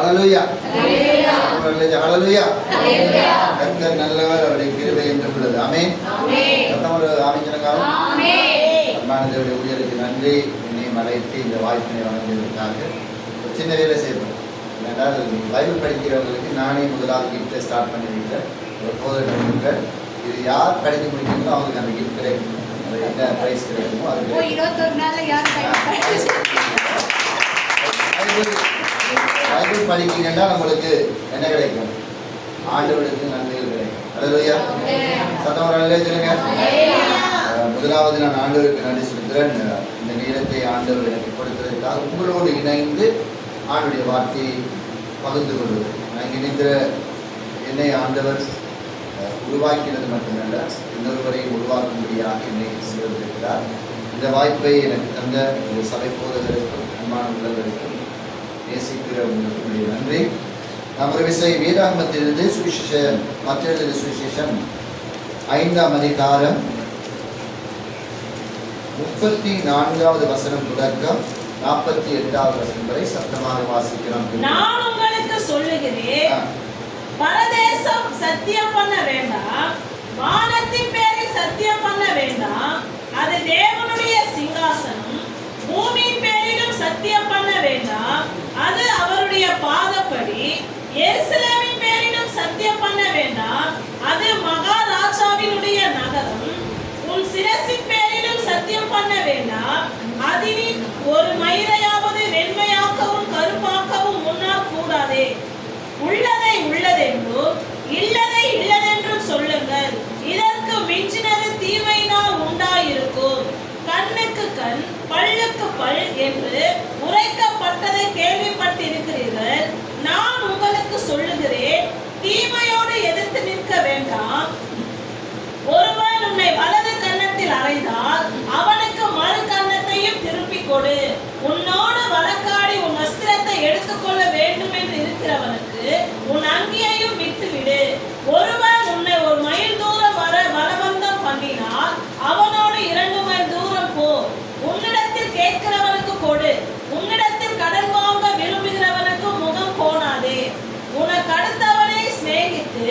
ஹல்லேலூயா ஹல்லேலூயா. கர்த்தர் நல்லவர், அவருடைய கிருபை என்றும் உள்ளது. ஆமென். ஒரு ஆமென் சொல்லுங்க. அன்பானவருடைய ஊழியருக்கு நன்றி. என்னையும் அழைத்து இந்த வாய்ப்பினை வழங்கியதற்காக ஒரு சின்ன வேலை செய்யணும். ஏனென்றால் பைபிள் படிக்கிறவங்களுக்கு நானே முதலாவது கிஃப்ட்டை ஸ்டார்ட் பண்ணி வைக்கிறேன். ஒரு போதகர்கள் இது யார் படித்து முடிக்கிறீங்களோ அவங்களுக்கு அந்த கிஃப்ட் கிடைக்கும். அது என்ன ப்ரைஸ் கிடைக்குமோ அது 21 நாள்ல யார் பைபிள் படிக்கிறீங்கன்னா நம்மளுக்கு என்ன கிடைக்கும்? ஆண்டவருக்கு நன்மைகள் கிடைக்கும். ஹல்லேலூயா. சத்தம் ஒரு ஹல்லேலூயா சொல்லுங்க. முதலாவது நான் ஆண்டவருக்கு நன்றி செலுத்துகிறேன். இந்த நேரத்தை ஆண்டவர் எனக்கு கொடுத்ததற்காக உங்களோடு இணைந்து ஆண்டுடைய வார்த்தையை பகிர்ந்து கொள்வது. நான் இணைந்த என்னை ஆண்டவர் உருவாக்கினது மட்டுமல்ல, இன்னொருவரையும் உருவாக்கும்படியாக என்னை செய்திருக்கிறார். இந்த வாய்ப்பை எனக்கு தந்த இந்த சபை போதகருக்கும் அன்பான உள்ளவர்களுக்கும் நேசிக்கிற உங்களுக்கு நன்றி. நாம் ஒரு விசை வேதாகமத்திலிருந்து சுவிசேஷம் மற்றொரு சுவிசேஷம் 5ஆம் அதிகாரம் 34வது வசனம் தொடக்கம் 48வது வசனம் வரை சத்தமாக வாசிக்கிறோம். நான் உங்களுக்கு சொல்லுகிறேன், பரதேசம் சத்தியம் பண்ண வேண்டாம், வானத்தின் பேரில் சத்தியம் பண்ண வேண்டாம், அது தேவனுடைய சிங்காசனம். பூமியின் பேரிலும் சத்தியம் பண்ண வேண்டாம், அது அவருடைய பாதப்படி. எருசலேமின் பேரிலும் சத்தியம் பண்ண வேண்டாம், அது மகாராஜாவினுடைய நகரம். உன் சிரசின் பேரிலும் சத்தியம் பண்ண வேண்டாம், அதினின் ஒரு மயிரையாவது வெண்மையாக்கவும் கருப்பாக்கவும் முன்னால் கூடாதே. உள்ளதை உள்ளதென்றும் இல்லதை இல்லதென்றும் சொல்லுங்கள். இதற்கு மிஞ்சினது தீமையினால் உண்டாயிருக்கும். கண்ணுக்கு கண் பல்லுக்கு பல் என்று உரைக்கப்பட்டதை கேள்விப்பட்டிருக்கிறீர்கள். நான் உங்களுக்கு சொல்லுகிறேன், தீமையோடு எதிர்த்து நிற்க வேண்டாம். ஒருவன் உன்னை வலது கன்னத்தில் அறைந்தால் அவனுக்கு மறு கன்னத்தையும் திருப்பிக் கொடு. உன்னோடு வழக்காடி உன் வஸ்திரத்தை எடுத்துக்கொள்ள வேண்டும் என்று இருக்கிறவனுக்கு உன் அங்கியையும் விட்டுவிடு. ஒருவன் உன்னை ஒரு மைல் தூரம் வர பலவந்தம் பண்ணினால் அவனோடு 2 மைல் தூரம் போ. உன்னிடத்தில் கேட்கிறவனுக்கு கொடு, உன்னிடத்தில் கடன் வாங்க விரும்புகிறவனுக்கு முகம் கோணாதே. உனக்கு அடுத்தவனை சிநேகித்து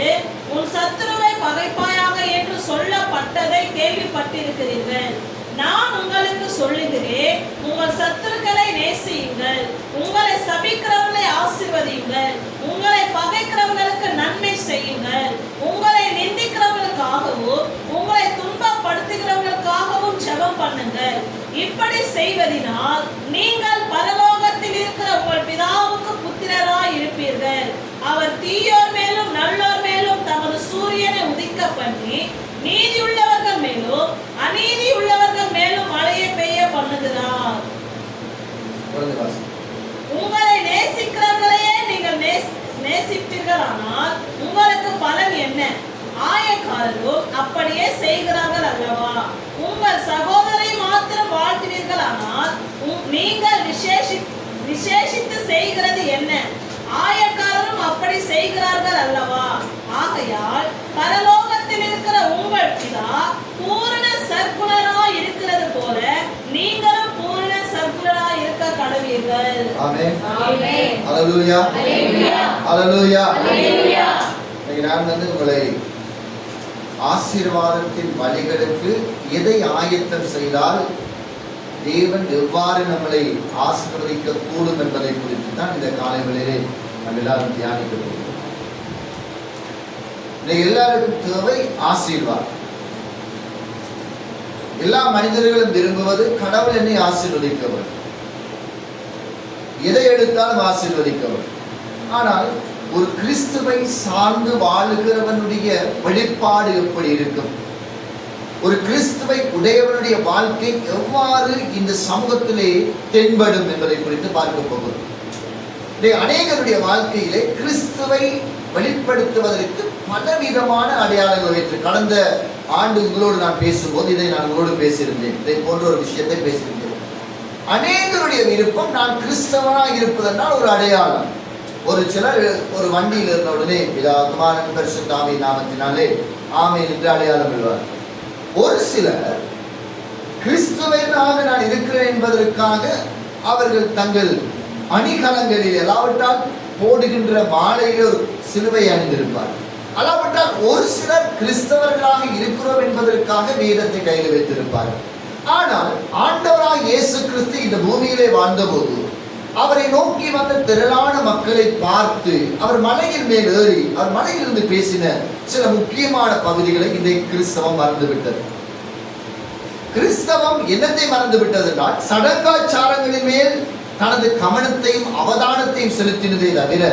உன் சத்துருவை பகைப்பாயாக என்று சொல்லப்பட்டதை கேள்விப்பட்டிருக்கிறீர்கள். நான் உங்களுக்கு சொல்லுகிறேன், உங்கள் சத்துருக்களை நேசியுங்கள், உங்களை சபிக்கிறவர்களை ஆசீர்வதியுங்கள், உங்களை பகைக்கிறவர்களுக்கு நன்மை செய்யுங்கள், உங்களை நிந்திக்கிறவர்களுக்காகவும் உங்களை துன்பப்படுத்துகிறவர்களுக்காகவும் ஜெபம் பண்ணுங்கள். இப்படி செய்வதினால் நீங்கள் பரலோகத்தில் இருக்கிற உங்கள் பிதாவுக்கு புத்திரராய் இருப்பீர்கள். அவர் தீயோர் மேலும் நல்லோர் மேலும் தமது சூரியனை உதிக்க பண்ணி நீதியுள்ளவர்கள் மேலும் அநீதி உள்ளவர்கள் மேலும் மழையை பெய்ய பண்ணுகிறார். உங்களை நேசிக்கிறவர்களையே நீங்கள் நேசிப்பீர்களானால் உங்களுக்கு பலன் என்ன? ஆயக்காரரும் அப்படியே செய்கிறார்கள் அல்லவா? உங்கள் சகோதரை மாத்திரம் வாழ்த்துவீர்களானால் நீங்கள் விசேஷித்து செய்கிறது என்ன? ஆயக்காரரும் அப்படி செய்கிறார்கள் அல்லவா? ஆகையால் பரலோகத்தில் இருக்கிற உங்கள் பிதா பூரண சற்குணராய் இருக்கிறது போல நீங்களும் பூரண சற்குணராய் இருக்க கடவீர்கள். ஆமென். ஆமென். ஹல்லேலூயா. ஹல்லேலூயா. ஹல்லேலூயா. நான் உங்களை ஆசீர்வாதத்தின் வழிகளுக்கு எதை ஆயத்தம் செய்தால் தேவன் எவ்வாறு நம்மளை ஆசீர்வதிக்க கூடும் என்பதை குறித்து தான் இந்த காலை வேளையிலே நாம் எல்லாரும் தியானிக்க போகிறோம். எல்லாருக்கும் தேவை ஆசீர்வாதம். எல்லா மனிதர்களும் விரும்புவது கடவுள் என்னை ஆசீர்வதிக்கவர், எதை எடுத்தாலும் ஆசீர்வதிக்கவர். ஆனால் ஒரு கிறிஸ்துவை சார்ந்து வாழுகிறவனுடைய வெளிப்பாடு எப்படி இருக்கும்? ஒரு கிறிஸ்துவை உடையவனுடைய வாழ்க்கை எவ்வாறு இந்த சமூகத்திலே தென்படும் என்பதை குறித்து பார்க்க போகிறோம். அநேகருடைய வாழ்க்கையிலே கிறிஸ்துவை வெளிப்படுத்துவதற்கு பலவிதமான அடையாளங்கள் வைத்து கடந்த ஆண்டு உங்களோடு நான் பேசும்போது இதை நான் உங்களோடு பேசியிருந்தேன். இதை போன்ற ஒரு விஷயத்தை பேசியிருந்தேன். அநேகருடைய விருப்பம் நான் கிறிஸ்தவனாக இருப்பதென்றால் ஒரு அடையாளம். ஒரு சிலர் ஒரு வண்டியில் இருந்த உடனே பிதா குமாரன் பரிசுத்த ஆவியின் நாமத்தினாலே ஆமென் என்று அடையாளம் விடுவார். ஒரு சிலர் கிறிஸ்துவனாக நான் இருக்கிறேன் என்பதற்காக அவர்கள் தங்கள் அணிகலங்களில் எல்லாவற்றால் போடுகின்ற மாலையில் ஒரு சிலுவை அணிந்திருப்பார். அல்லாவிட்டால் ஒரு சிலர் கிறிஸ்தவர்களாக இருக்கிறோம் என்பதற்காக வேதத்தை கையில் வைத்திருப்பார்கள். ஆனால் ஆண்டவராக இயேசு கிறிஸ்து இந்த பூமியிலே வாழ்ந்தபோது அவரை நோக்கி வந்த திரளான மக்களை பார்த்து அவர் மலையின் மேல் ஏறி அவர் மலையிலிருந்து பேசின சில முக்கியமான பகுதிகளை இந்த கிறிஸ்தவம் மறந்துவிட்டது. கிறிஸ்தவம் என்னத்தை மறந்துவிட்டது என்றால் சடங்காச்சாரங்களின் மேல் தனது கவனத்தையும் அவதானத்தையும் செலுத்தினதை தவிர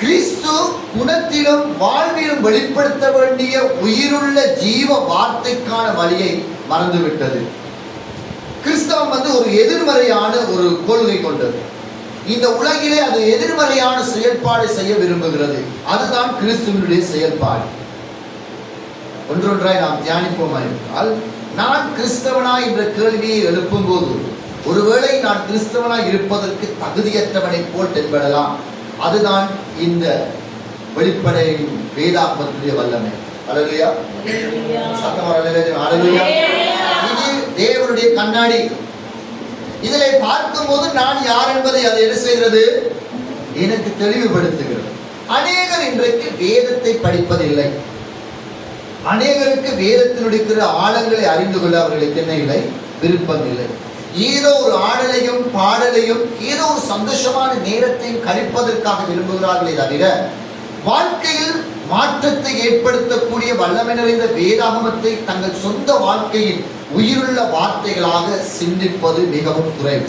கிறிஸ்து குணத்திலும் வாழ்விலும் வெளிப்படுத்த வேண்டிய உயிருள்ள ஜீவ வார்த்தைக்கான வழியை மறந்துவிட்டது. கிறிஸ்தவம் ஒரு எதிர்மறையான ஒரு கொள்கை கொண்டது. இந்த உலகிலே அது எதிர்மறையான செயல்பாடு செய்ய விரும்புகிறது. அதுதான் கிறிஸ்துவனுடைய செயல்பாடு. ஒன்றொன்றாய் நாம் தியானிப்போமா என்றால், நான் கிறிஸ்தவனா என்ற கேள்வியை எழுப்பும் போது ஒருவேளை நான் கிறிஸ்தவனாய் இருப்பதற்கு தகுதியற்றவனை போல் தென்படலாம். அதுதான் இந்த வெளிப்படையின் வேதாகமத்துடைய வல்லமை. அல்லேலூயா, சத்தமா அல்லேலூயா. இது தேவனுடைய கண்ணாடி. இதிலே பார்க்கும்போது நான் யார் என்பதை அது என்ன செய்கிறது? எனக்கு தெளிவுபடுத்துகிறது. அநேகர் இன்றைக்கு வேதத்தை படிப்பதில்லை. அநேகருக்கு வேதத்தினுடைய ஆழங்களை அறிந்து கொள்ள அவர்களுக்கு என்ன இல்லை? விருப்பம் இல்லை. ஏதோ ஒரு ஆடலையும் பாடலையும் ஏதோ ஒரு சந்தோஷமான நேரத்தையும் கழிப்பதற்காக விரும்புகிறார்களே தவிர வாழ்க்கையில் மாற்றத்தை ஏற்படுத்தக்கூடிய வல்லமை நிறைந்த வேதாகமத்தை தங்கள் சொந்த வாழ்க்கையில் உயிருள்ள வார்த்தைகளாக சிந்திப்பது மிகவும் குறைவு.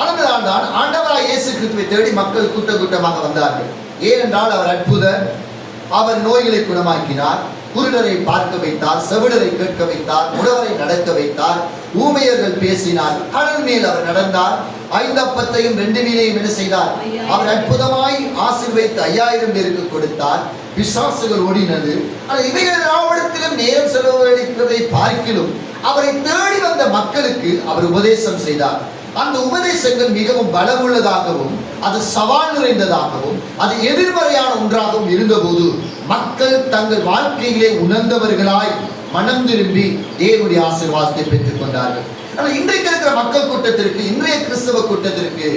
அதனால் தான் ஆண்டவராய் இயேசு கிறிஸ்துவை தேடி மக்கள் கூட்டமாக வந்தார்கள். ஏனென்றால் அவர் அற்புதர். அவர் நோய்களை குணமாக்கினார், குருடரை பார்க்க வைத்தார், செவிடரை கேட்க வைத்தார், முடவரை நடக்க வைத்தார், ஊமையர்கள் பேசினார், கடல் மேல் அவர் நடந்தார், 5 அப்பத்தையும் 2 மீனையும் என்ன செய்தார்? அவர் அற்புதமாய் ஆசீர்வதித்து 5000 பேருக்கு கொடுத்தார். பிசாசுகள் ஓடினது. இவைகள் எல்லாவற்றிலும் நேரம் செலவழிப்பதை பார்க்கிலும் அவரை தேடி வந்த மக்களுக்கு அவர் உபதேசம் செய்தார். அந்த உபதேசங்கள் மிகவும் பலமுள்ளதாகவும் அது சவால் நிறைந்ததாகவும் அது எதிர்மறையான ஒன்றாகவும் இருந்தபோது மக்கள் தங்கள் வாழ்க்கையிலே உணர்ந்தவர்களாய் மனம் திரும்பி தேவனுடைய ஆசீர்வாதத்தை பெற்றுக் கொண்டார்கள். ஆனால் இன்றைக்கு இருக்கிற மக்கள் கூட்டத்திற்கு, இன்றைய கிறிஸ்தவ கூட்டத்திற்கு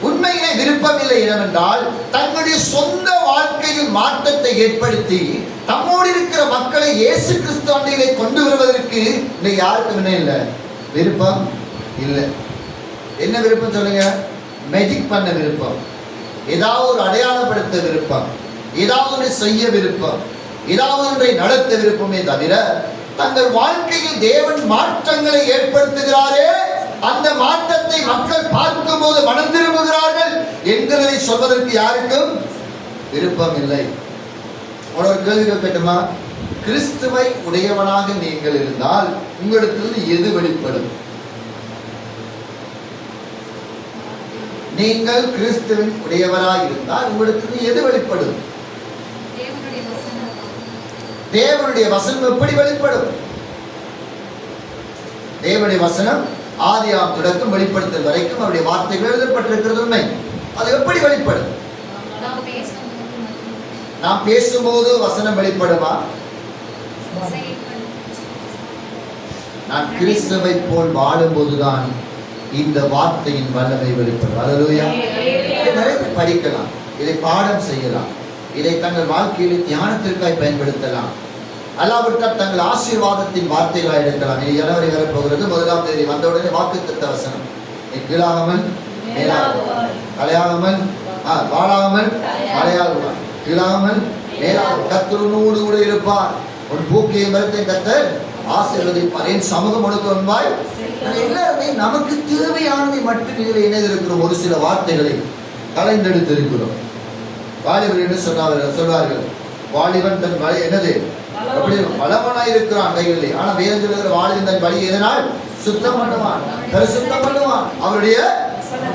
உண்மையிலே விருப்பம் இல்லை. என்னவென்றால் தங்களுடைய சொந்த வாழ்க்கையில் மாற்றத்தை ஏற்படுத்தி தம்மோடு இருக்கிற மக்களை இயேசு கிறிஸ்து அண்டையிலே கொண்டு வருவதற்கு இன்னைக்கு யாருக்கும் என்ன இல்லை? விருப்பம் இல்லை. என்ன விருப்பம் சொல்லுங்க? மேஜிக் பண்ண விருப்பம், ஏதாவது ஒரு அடையாளப்படுத்த விருப்பம், ஏதாவது ஒன்றை செய்ய விருப்பம், ஏதாவது ஒன்றை நடத்த விருப்பமே தவிர தங்கள் வாழ்க்கையில் தேவன் மாற்றங்களை ஏற்படுத்துகிறாரே, அந்த மாற்றத்தை மக்கள் பார்க்கும் போது மனம் திரும்புகிறார்கள் என்கிறதை சொல்வதற்கு யாருக்கும் விருப்பம் இல்லை. ஒரு கேள்வி கேட்கட்டுமா? கிறிஸ்துவை உடையவனாக நீங்கள் இருந்தால் உங்களிடத்திலிருந்து எது வெளிப்படும்? நீங்கள் கிறிஸ்துவின் உடையவராக இருந்தால் உங்களுக்கு எது வெளிப்படும்? தேவனுடைய வசனம் எப்படி வெளிப்படும்? தேவனுடைய வசனம் ஆதியாம் தொடக்கம் வெளிப்படுத்தல் வரைக்கும் அவருடைய வார்த்தைகள் எழுதப்பட்டிருக்கிறது உண்மை. அது எப்படி வெளிப்படும்? நாம் பேசும்போது வசனம் வெளிப்படுமா? நான் கிறிஸ்துவை போல் வாழும் போதுதான் இந்த வார்த்தையின் வல்லமை வெளிப்படும். அல்லேலூயா. நிறைய படிக்கலாம், இதை பாடம் செய்யலாம், இதை தங்கள் வாழ்க்கையில் தியானத்திற்காய் பயன்படுத்தலாம், அல்லாவிட்டால் தங்கள் ஆசீர்வாதத்தின் வார்த்தைகளாக எடுக்கலாம். இது ஜனவரி வரப்போகிறது. 1ஆம் தேதி வந்தவுடனே வாக்குத்தத்த வசனம், நீ கீழாகாமல் மேலாகுவாய், தலையாகாமல் வாழாமல் மலையாகுவாய், கீழாகாமல் மேலாகும், கர்த்தர் உன்னோடு கூட இருப்பார், உன் போக்கையும் மரத்தை கர்த்தர் ஆசீர்வதிப்பார், என் சமூகம் உனக்கு முன்பாய். எல்லாருமே நமக்கு தேவையானதை மட்டும் இதில் இணைந்திருக்கிறோம். ஒரு சில வார்த்தைகளை கலைந்தெடுத்து இருக்கிறோம். வாலிபர் என்று சொல்வார்கள், வாலிபன் தன் வழி என்னது அப்படி பலவனாய் இருக்கிறான் கைகளில். ஆனா வேதம் சொல்லுகிற வாலிபன் தன் வழி எதனால் சுத்தம் பண்ணுவான், பரிசுத்தம் பண்ணுவான், அவருடைய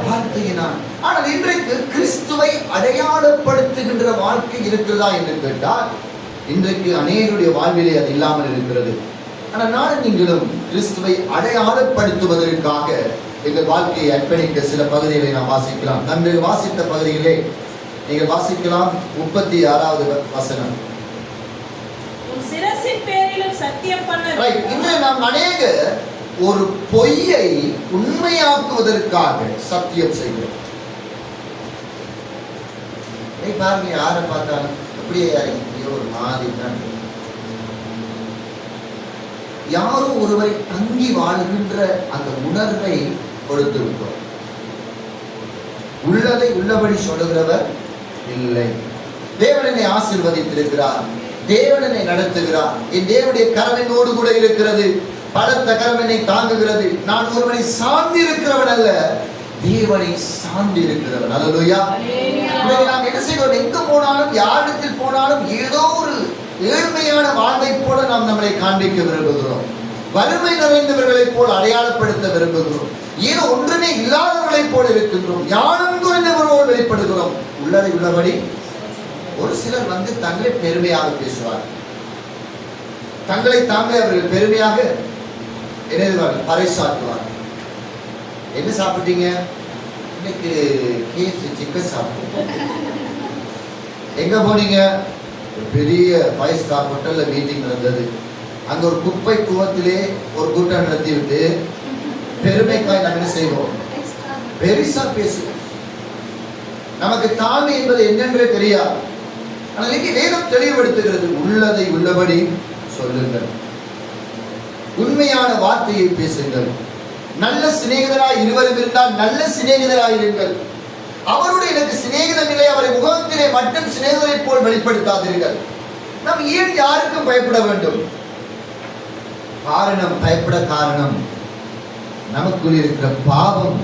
வார்த்தையினான். ஆனால் இன்றைக்கு கிறிஸ்துவை அடையாளப்படுத்துகின்ற வாழ்க்கை இருக்கிறதா என்று கேட்டால் இன்றைக்கு அநேகருடைய வாழ்விலே அது இல்லாமல் இருக்கிறது. ஆனால் நானும் நீங்களும் கிறிஸ்துவை அடையாளப்படுத்துவதற்காக எங்கள் வாழ்க்கையை அர்ப்பணிக்க சில பகுதிகளை நாம் வாசிக்கலாம். நாங்கள் வாசித்த பகுதியிலே நீங்கள் வாசிக்கலாம். 36வது வசனம். இன்று நாம் அநேக ஒரு பொய்யை உண்மையாக்குவதற்காக சத்தியம் செய்கிறோம். பாருங்க, யாரை பார்த்தாலும் அப்படியே இறங்கியோ ஒரு மாதிரி தான். யாரோ ஒருவரை தங்கி வாழ்கின்ற அந்த உணர்வை கொடுத்து விட்டோம். உள்ளதை உள்ளபடி சொல்லுகிறவர் இல்லை. தேவன் என்னை ஆசீர்வதித்திருக்கிறார், தேவன் என்னை நடத்துகிறார், என் தேவனுடைய கரம் என்னோடு கூட இருக்கிறது, பலத்த கரம் என்னை தாங்குகிறது. நான் ஒருவனை சார்ந்து இருக்கிறவன் அல்ல, தேவனை சார்ந்து இருக்கிறவன். அல்லேலூயா. நாம் என்ன செய்கிறோம்? எங்க போனாலும், யாரிடத்தில் போனாலும் ஏதோ ஒரு ஏழ்மையான வாழ்வை போல நாம் நம்மளை காண்பிக்க விரும்புகிறோம். வறுமை நிறைந்தவர்களைப் போல் அடையாளப்படுத்த விரும்புகிறோம். ஏதோ ஒன்றுமே இல்லாதவர்களைப் போல இருக்கின்றோம். ஞானம் குறைந்தவர்களோடு வெளிப்படுகிறோம். உள்ளதை உள்ளபடி. ஒரு சிலர் தங்களை பெருமையாக பேசுவார், தங்களை தாங்களே அவர்கள் பெருமையாக என்ன பறைசாற்றுவார். என்ன சாப்பிட்டீங்க? இன்னைக்கு KFC சிக்கன் சாப்பிட்டோம். எங்க போனீங்க? பெரிய 5 ஸ்டார் ஹோட்டல்ல மீட்டிங் நடந்தது. அங்க ஒரு குப்பை குவத்திலே ஒரு கூட்டம் நடத்தி விட்டு பெருமைக்காய் நம்ம என்ன செய்வோம்? பெரிசா பேசுவோம். நமக்கு தாழ்மை என்பது என்னென்றே தெரியாது. ஆனால் இங்கே வேதம் தெளிவுபடுத்துகிறது, உள்ளதை உள்ளபடி சொல்லுங்கள், உண்மையான வார்த்தையை பேசுங்கள், நல்ல சிநேகிதராய் இருவரும் இருந்தால் நல்ல சிநேகிதராய் இருங்கள். அவருடைய எனக்கு சிநேகிதம் இல்லை, அவரை முகத்திலே மட்டும் சிநேகிதரை போல் வெளிப்படுத்தாதீர்கள். நாம் ஏன் யாருக்கும் பயப்பட வேண்டும்? பயப்பட காரணம் நமக்குள் இருக்கிற பாவம்,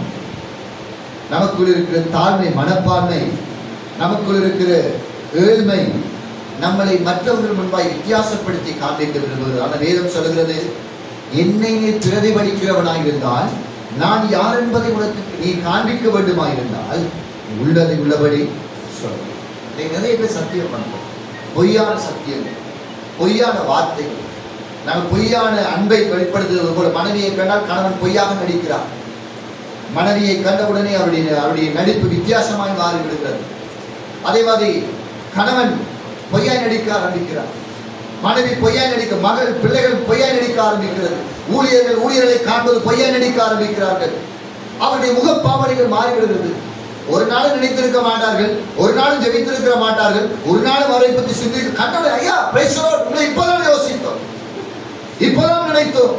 நமக்குள் இருக்கிற தாழ்மை மனப்பான்மை, நமக்குள் இருக்கிற ஏழ்மை நம்மளை மற்றவர்கள் முன்பாய் வித்தியாசப்படுத்தி காண்பிக்க விரும்புகிறது. அந்த வேதம் சொல்கிறது, என்னை நீ பிரதிபலிக்கிறவனாய் இருந்தால், நான் யார் என்பதை உனக்கு நீ காண்பிக்க வேண்டுமாயிருந்தால் உள்ளதை உள்ளபடி சொல். நிறைய பேர் சத்தியம் பண்றோம், பொய்யான சத்தியம், பொய்யான வார்த்தைகள். நாங்கள் பொய்யான அன்பை வெளிப்படுத்துவது போல, மனைவியை கண்டால் கணவன் பொய்யாக நடிக்கிறார். மனைவியை கண்டவுடனே அவருடைய நடிப்பு வித்தியாசமாய் மாறிவிடுகிறது. அதே மாதிரி கணவன் பொய்யாய் நடிக்க ஆரம்பிக்கிறார், மனைவி பொய்யாய் நடிக்க, மகள் பிள்ளைகள் பொய்யாய் நடிக்க ஆரம்பிக்கிறது, ஊழியர்களை காண்பது பொய்யாய் நடிக்க ஆரம்பிக்கிறார்கள். அவருடைய முகப்பாவனைகள் மாறிவிடுகிறது. ஒரு நாளும் நினைத்திருக்க மாட்டார்கள், ஒரு நாளும் ஜெபித்திருக்க மாட்டார்கள், ஒரு நாளும் அவரை பற்றி சிந்திக்க கண்டவரை ஐயா உங்களை இப்பதான் யோசித்தோம், இப்பதான் நினைத்தோம்.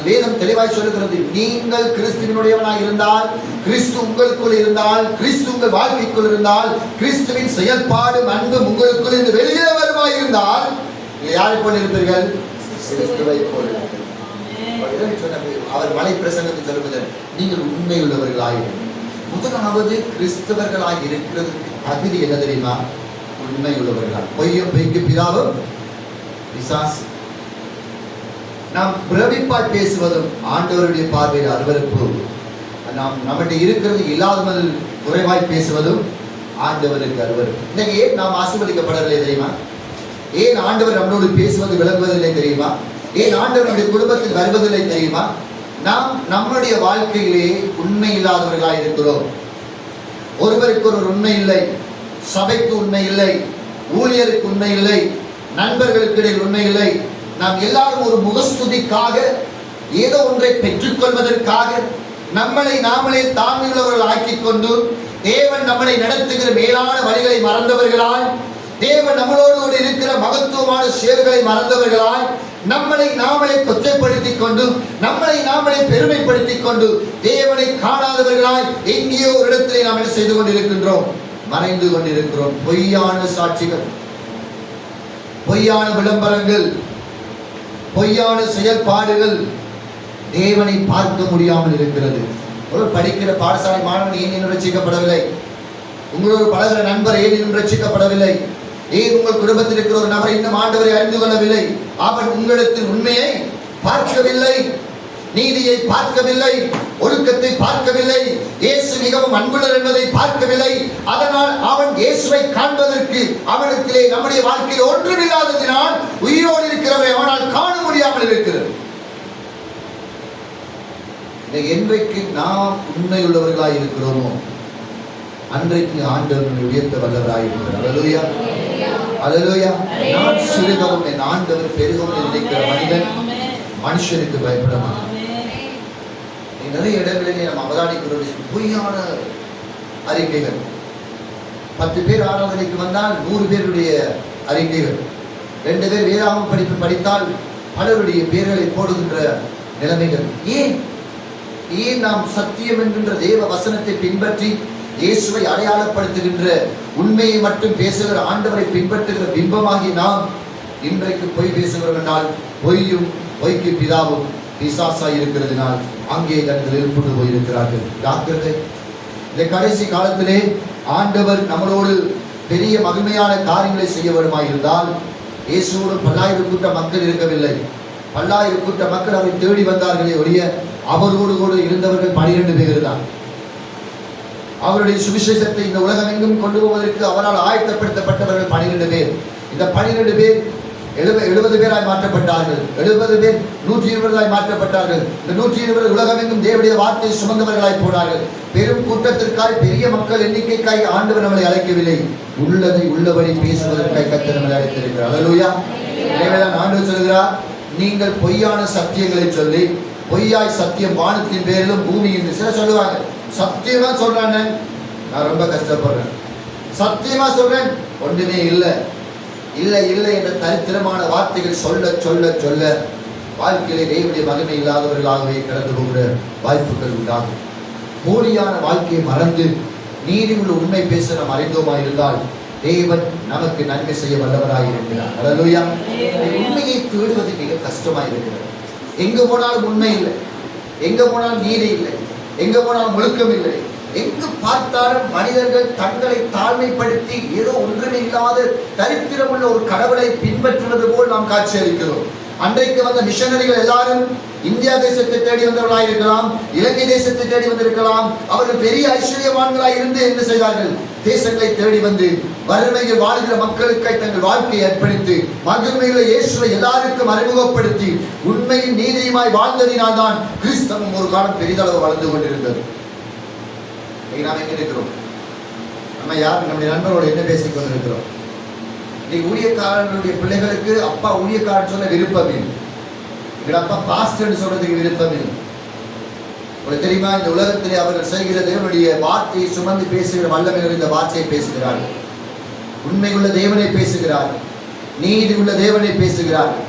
வேதம் தெளிவாய் சொல்லுகிறது, நீங்கள் கிறிஸ்துவினுடையவனாய் இருந்தால், கிறிஸ்து உங்களுக்குள் இருந்தால், கிறிஸ்து உங்கள் வாழ்க்கைக்குள் இருந்தால், கிறிஸ்துவின் செயல்பாடு அன்பும் உங்களுக்குள் இருந்து வெளியே வருமாய் இருந்தால், யாரை போல் இருப்பீர்கள்? கிறிஸ்துவை போல். அவர் மலை பிரசங்கத்தில் சொல்லுவது, நீங்கள் உண்மை உள்ளவர்களாய். முதலாவது கிறிஸ்தவர்களாய் இருக்கிறது தகுதி என்ன தெரியுமா? உண்மை உள்ளவர்களாய். பொய்க்கு பிதாவும் பிசாசு. நாம் பிரமிப்பாய் பேசுவதும் ஆண்டவருடைய பார்வையில் அருவருப்பு. நாம் நம்மகிட்ட இருக்கிறது இல்லாதவர்கள் குறைவாய் பேசுவதும் ஆண்டவருக்கு அருவருப்பு. இன்னைக்கு ஏன் நாம் ஆசீர்வதிக்கப்படவில்லை தெரியுமா? ஏன் ஆண்டவர் நம்மளோடு பேசுவது விளங்குவதில்லை தெரியுமா? ஏன் ஆண்டவர் நம்முடைய குடும்பத்தில் வருவதில்லை தெரியுமா? நாம் நம்முடைய வாழ்க்கையிலே உண்மை இல்லாதவர்களாய் இருக்கிறோம். ஒருவருக்கு ஒரு உண்மை இல்லை, சபைக்கு உண்மை இல்லை, ஊழியருக்கு உண்மை இல்லை, நண்பர்களுக்கு இடையில் உண்மை இல்லை. நாம் எல்லாரும் ஒரு முகஸ்துதிக்காக, ஏதோ ஒன்றை பெற்றுக்கொள்வதற்காக நம்மளை நாமளே தாழ்மையுள்ளவர்கள் ஆக்கிக் கொண்டு, தேவன் நம்மளை நடத்துகிற மேலான வழிகளை மறந்தவர்களாய், தேவன் நம்மளோடு இருக்கிற மகத்துவமான சேவைகளை மறந்தவர்களாய், நம்மளை நாமளே கொச்சைப்படுத்திக் கொண்டு, நம்மளை நாமளே பெருமைப்படுத்திக் கொண்டு, தேவனை காணாதவர்களாய் எங்கேயோ ஒரு இடத்திலே நாம் என்ன செய்து கொண்டிருக்கின்றோம்? மறைந்து கொண்டிருக்கிறோம். பொய்யான சாட்சிகள், பொய்யான விளம்பரங்கள், பொய்யான செயல்பாடுகள் தேவனை பார்க்க முடியாமல் இருக்கிறது. ஒரு படிக்கிற பாடசாலை மாணவன் ஏன் இன்னும் ரட்சிக்கப்படவில்லை? உங்களோடு பழகிற நண்பர் ஏன் இன்னும் ரட்சிக்கப்படவில்லை? ஏன் உங்கள் குடும்பத்தில் இருக்கிற ஒரு நபர் இன்னும் ஆண்டவரை அறிந்து கொள்ளவில்லை? அவன் உங்களிடத்தில் உண்மையை பார்க்கவில்லை, நீதியை பார்க்கவில்லை, ஒழுக்கத்தை பார்க்கவில்லை, இயேசு மிகவும் அன்புள்ளவர் என்பதை பார்க்கவில்லை. அதனால் அவன் இயேசுவை காண்பதற்கு அவனுக்கு நம்முடைய வாழ்க்கையில் ஒன்றுமில்லாததினால் உயிரோடு இருக்கிறவரை அவனால் காண முடியாமல் இருக்கிறது. என்றைக்கு நாம் உண்மையுள்ளவர்களாய் இருக்கிறோமோ அன்றைக்கு ஆண்டவர் உயர்த்த வல்லவராய் இருக்கிறார். அல்லேலூயா, அல்லேலூயா. நான் சிறுகவும் என் ஆண்டவர் பெருகவும் நினைக்கிற மனிதன் மனுஷனுக்கு பயப்பட மாட்டான். நிறைய இடங்களிலே நாம் அவதானிக்கிறோம் பொய்யான அறிக்கைகள். 10 பேர் ஆராதனைக்கு வந்தால் 100 பேருடைய அறிக்கைகள், 2 பேர் வேதாகம படிப்பு படித்தால் பலருடைய பேர்களை போடுகின்ற நிலைமைகள். ஏன் நாம் சத்தியம் என்கின்ற தேவ வசனத்தை பின்பற்றி இயேசுவை அடையாளப்படுத்துகின்ற உண்மையை மட்டும் பேசுகிற ஆண்டவரை பின்பற்றுகிற பிம்பமாகி நாம் இன்றைக்கு பொய் பேசுகிறோம் என்றால் பொய்க்கு பிதாவும் பிசாசாய் இருக்கிறதுனால் அங்கே தனது கொண்டு போயிருக்கிறார்கள். டாக்டர்கள், இந்த கடைசி காலத்திலே ஆண்டவர் நம்மளோடு பெரிய மகிமையான காரியங்களை செய்ய வருமாயிருந்தால் இயேசுவோடு 10,000 கூட்ட மக்கள் இருக்கவில்லை. 10,000 கூட்ட மக்கள் அவரை தேடி வந்தார்களே ஒழிய அவரோடு கூட இருந்தவர்கள் 12 பேர் தான். அவருடைய சுவிசேஷத்தை இந்த உலகம் எங்கும் கொண்டு போவதற்கு அவரால் ஆயத்தப்படுத்தப்பட்டவர்கள் 12 பேர். இந்த 12 பேர் 70 பேராய் மாற்றப்பட்டார்கள். 70 பேர் 120 மாற்றப்பட்டார்கள். இந்த 120 உலகமெங்கும் தேவனுடைய வார்த்தையை சுமந்தவர்களாய் போனார்கள். பெரும் கூட்டத்திற்காய், பெரிய மக்கள் எண்ணிக்கைக்காய் ஆண்டவர் நம்மளை அழைக்கவில்லை. உள்ளதை உள்ளபடி பேசுவதற்காய் கர்த்தர் நம்மளை அழைத்திருக்கிறார். அல்லேலூயா. எனவேதான் ஆண்டவர் சொல்கிறார், நீங்கள் பொய்யான சத்தியங்களை சொல்லி, பொய்யாய் சத்தியம் வானத்தின் பேரிலும் பூமியின். சில சொல்லுவாங்க, சத்தியமா சொல்றானே நான் ரொம்ப கஷ்டப்படுறேன், சத்தியமா சொல்றேன் ஒன்றுமே இல்லை என்ற தரித்திரமான வார்த்தைகள் சொல்ல சொல்ல சொல்ல வாழ்க்கையிலே தேவனுடைய மகிமை இல்லாதவர்களாகவே கடந்து போகிற வாய்ப்புகள் உண்டாகும். போலியான வாழ்க்கையை மறந்து நீதி உள்ள உண்மை பேச நாம் அறிந்தோமா இருந்தால் தேவன் நமக்கு நன்மை செய்ய வல்லவராக இருக்கிறார். அல்லேலூயா. உண்மையை தேடுவது மிக கஷ்டமாக இருக்கிறது. எங்க போனாலும் உண்மை இல்லை, எங்க போனாலும் நீதி இல்லை, எங்க போனாலும் ஒழுக்கம் இல்லை. எங்கு பார்த்தாலும் மனிதர்கள் தங்களை தாழ்மைப்படுத்தி ஏதோ ஒன்றுமே இல்லாத தரித்திரம் உள்ள ஒரு கடவுளை பின்பற்றுவது போல் நாம் காட்சி அளிக்கிறோம். அன்றைக்கு வந்த மிஷனரிகள் எல்லாரும் இந்தியா தேசத்தை தேடி வந்தவர்களாக இருக்கலாம், இலங்கை தேசத்தை தேடி வந்திருக்கலாம். அவர்கள் பெரிய ஐஸ்வர்யவான்களாக இருந்து என்ன செய்தார்கள்? தேசங்களை தேடி வந்து வறுமையில் வாழ்கிற மக்களுக்காய் தங்கள் வாழ்க்கையை அர்ப்பணித்து மகிமையுள்ள இயேசுவை எல்லாருக்கும் அறிமுகப்படுத்தி உண்மையின் நீதியுமாய் வாழ்ந்ததினால் தான் கிறிஸ்தவம் ஒரு காலம் பெரிதளவு வளர்ந்து கொண்டிருந்தது. நாம் எங்க இருக்கிறோம்? நம்ம யார்? நம்முடைய நண்பரோடு என்ன பேசிக் கொண்டிருக்கிறோம்? இன்னைக்கு ஊழியக்காரர்களுடைய பிள்ளைகளுக்கு அப்பா ஊழியக்காரன் சொல்ல விருப்பம் இல்லை. எங்கள் அப்பா பாஸ்டர்னு சொல்றதுக்கு விருப்பம் இல்லை. உங்களுக்கு தெரியுமா, இந்த உலகத்திலே அவர்கள் செய்கிற தேவனுடைய வார்த்தையை சுமந்து பேசுகிற வல்லமை இந்த வார்த்தையை பேசுகிறார்கள். உண்மையுள்ள தேவனை பேசுகிறார்கள், நீதி உள்ள தேவனை பேசுகிறார்கள்,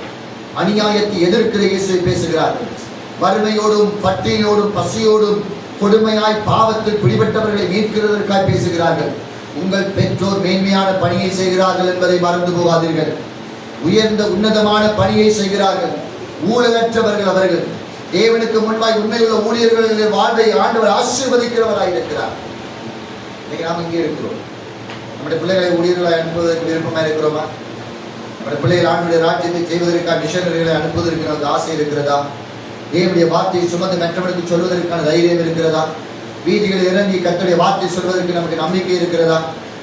அநியாயத்தை எதிர்க்கிற இயேசுவை பேசுகிறார்கள். வறுமையோடும் பட்டினியோடும் பசியோடும் கொடுமையாய் பாவத்தில் பிடிபட்டவர்களை மீட்கிறதற்காய் பேசுகிறார்கள். உங்கள் பெற்றோர் மேன்மையான பணியை செய்கிறார்கள் என்பதை மறந்து போகாதீர்கள். உயர்ந்த உன்னதமான பணியை செய்கிறார்கள். ஊழலற்றவர்கள் அவர்கள். தேவனுக்கு முன்பாய் உண்மையுள்ள ஊழியர்களுடைய வாழ்வை ஆண்டவர் ஆசீர்வதிக்கிறவராய் இருக்கிறார். இன்னைக்கு நாம் இங்கே இருக்கிறோம். நம்முடைய பிள்ளைகளை ஊழியர்களை அனுப்புவதற்கு விருப்பமாக இருக்கிறோமா? நம்முடைய பிள்ளைகள் ஆண்டுடைய ராஜ்யத்தை செய்வதற்காக மிஷனரிகளை அனுப்புவதற்கு நமக்கு ஆசை இருக்கிறதா? தேவனுடைய வார்த்தையை சுமந்து மற்றவர்களுக்கு சொல்வதற்கான தைரியம் இருக்கிறதா? வீதிகளில் இறங்கி கர்த்தருடைய வார்த்தை சொல்வதற்கு நமக்கு நம்பிக்கை இருக்கிறதா?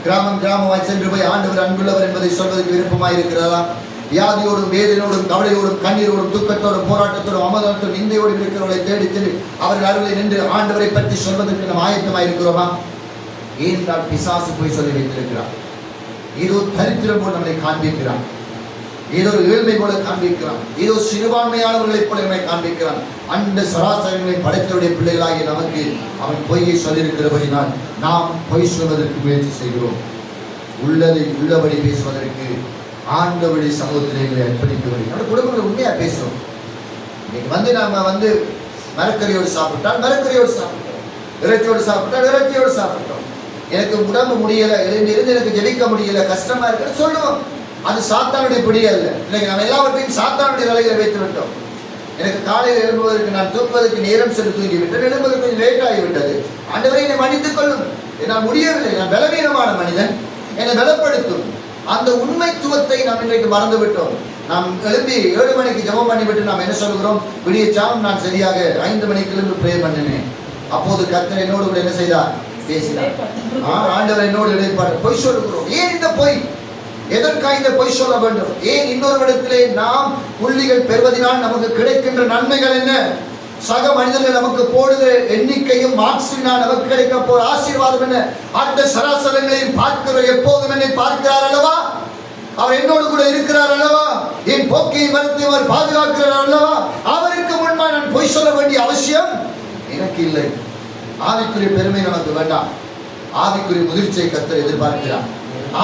கிராமமாய் சென்று போய் ஆண்டவர் அன்புள்ளவர் என்பதை சொல்வதற்கு விருப்பமாய் இருக்கிறதா? வியாதியோடும் வேதனையோடும் கவலையோடும் கண்ணீரோடும் துக்கத்தோடும் போராட்டத்தோடும் அமதத்தோடும் நிந்தையோடும் இருக்கிறவர்களை தேடி தேடி அவர்கள் அருளை நின்று ஆண்டவரை பற்றி சொல்வதற்கு நாம் ஆயத்தமாய் இருக்கிறோமா? ஏனென்றால் பிசாசு போய் சொல்லி வைத்திருக்கிறார். ஏதோ தரித்திரம் போல் நம்மளை காண்பிக்கிறான், ஏதோ ஒரு ஏழ்மை போல காண்பிக்கிறான், ஏதோ சிறுபான்மையானவர்களை போல நம்மை காண்பிக்கிறான். அந்த சராசரிகளை படைத்தவுடைய பிள்ளைகளாகிய நமக்கு அவன் பொய்யை சொல்லியிருக்கிறபடினால் நாம் பொய் சொல்வதற்கு முயற்சி செய்கிறோம். உள்ளதை உள்ளபடி பேசுவதற்கு ஆண்டவருடைய சமூகத்திலே அர்ப்பணிக்கபடி நம்ம குடும்பங்களை உண்மையா பேசுறோம். இன்னைக்கு நாம மரக்கறியோடு சாப்பிட்டால் மரக்கறியோடு சாப்பிட்டோம், இறைச்சியோடு சாப்பிட்டால் இறைச்சியோடு சாப்பிட்டோம். எனக்கு உடம்பு முடியல, இருந்து எனக்கு ஜெபிக்க முடியல, கஷ்டமா இருக்குன்னு சொல்லுவோம். அது சாத்தானுடைய பிடி அல்ல. இன்னைக்கு நம்ம எல்லாவற்றையும் சாத்தானுடைய நிலையில வைத்து விட்டோம். எனக்கு காலையில் எழும்புவதற்கு நான் தூக்குவதற்கு நேரம் சென்று தூங்கிவிட்டேன், எழும்புவதற்கு கொஞ்சம் லேட் ஆகிவிட்டது. ஆண்டவரை என்னை மன்னித்துக் கொள்ளும், என்னால் முடியவில்லை, நான் பலவீனமான மனிதன், என்னை பலப்படுத்தும். அந்த உண்மைத்துவத்தை நாம் இன்றைக்கு மறந்து விட்டோம். நாம் எழுப்பி 7 மணிக்கு ஜெபம் பண்ணிவிட்டு நாம் என்ன சொல்கிறோம்? விடிய ஜெபம் நான் சரியாக 5 மணிக்கு எழுந்து ப்ரே பண்ணினேன். அப்போது கர்த்தர் என்னோடு கூட என்ன செய்தார்? பேசினார். ஆண்டவர் என்னோடு இடைப்பாடு. பொய் சொல்லுகிறோம். ஏன் இந்த பொய்? எதற்காக இந்த பொய் சொல்ல வேண்டும்? ஏன் இன்னொரு இடத்திலே நாம் புள்ளிகள் பெறுவதனால் நமக்கு கிடைக்கின்ற நன்மைகள் என்ன? சக மனிதர்கள் நமக்கு போடுகிற எண்ணிக்கையும் மார்க்சினால் நமக்கு கிடைக்க போற ஆசீர்வாதம் என்ன? அந்த சராசரங்களையும் பார்க்கிற எப்போதும் என்னை பார்க்கிறார் அல்லவா? அவர் என்னோடு கூட இருக்கிறார் அல்லவா? என் போக்கையும் வரத்தையும் அவர் பாதுகாக்கிறார் அல்லவா? அவருக்கு முன்பாக நான் பொய் சொல்ல வேண்டிய அவசியம் எனக்கு இல்லை. ஆவிக்குரிய பெருமை நமக்கு வேண்டாம். ஆவிக்குரிய முதிர்ச்சியை கர்த்தர் எதிர்பார்க்கிறார்.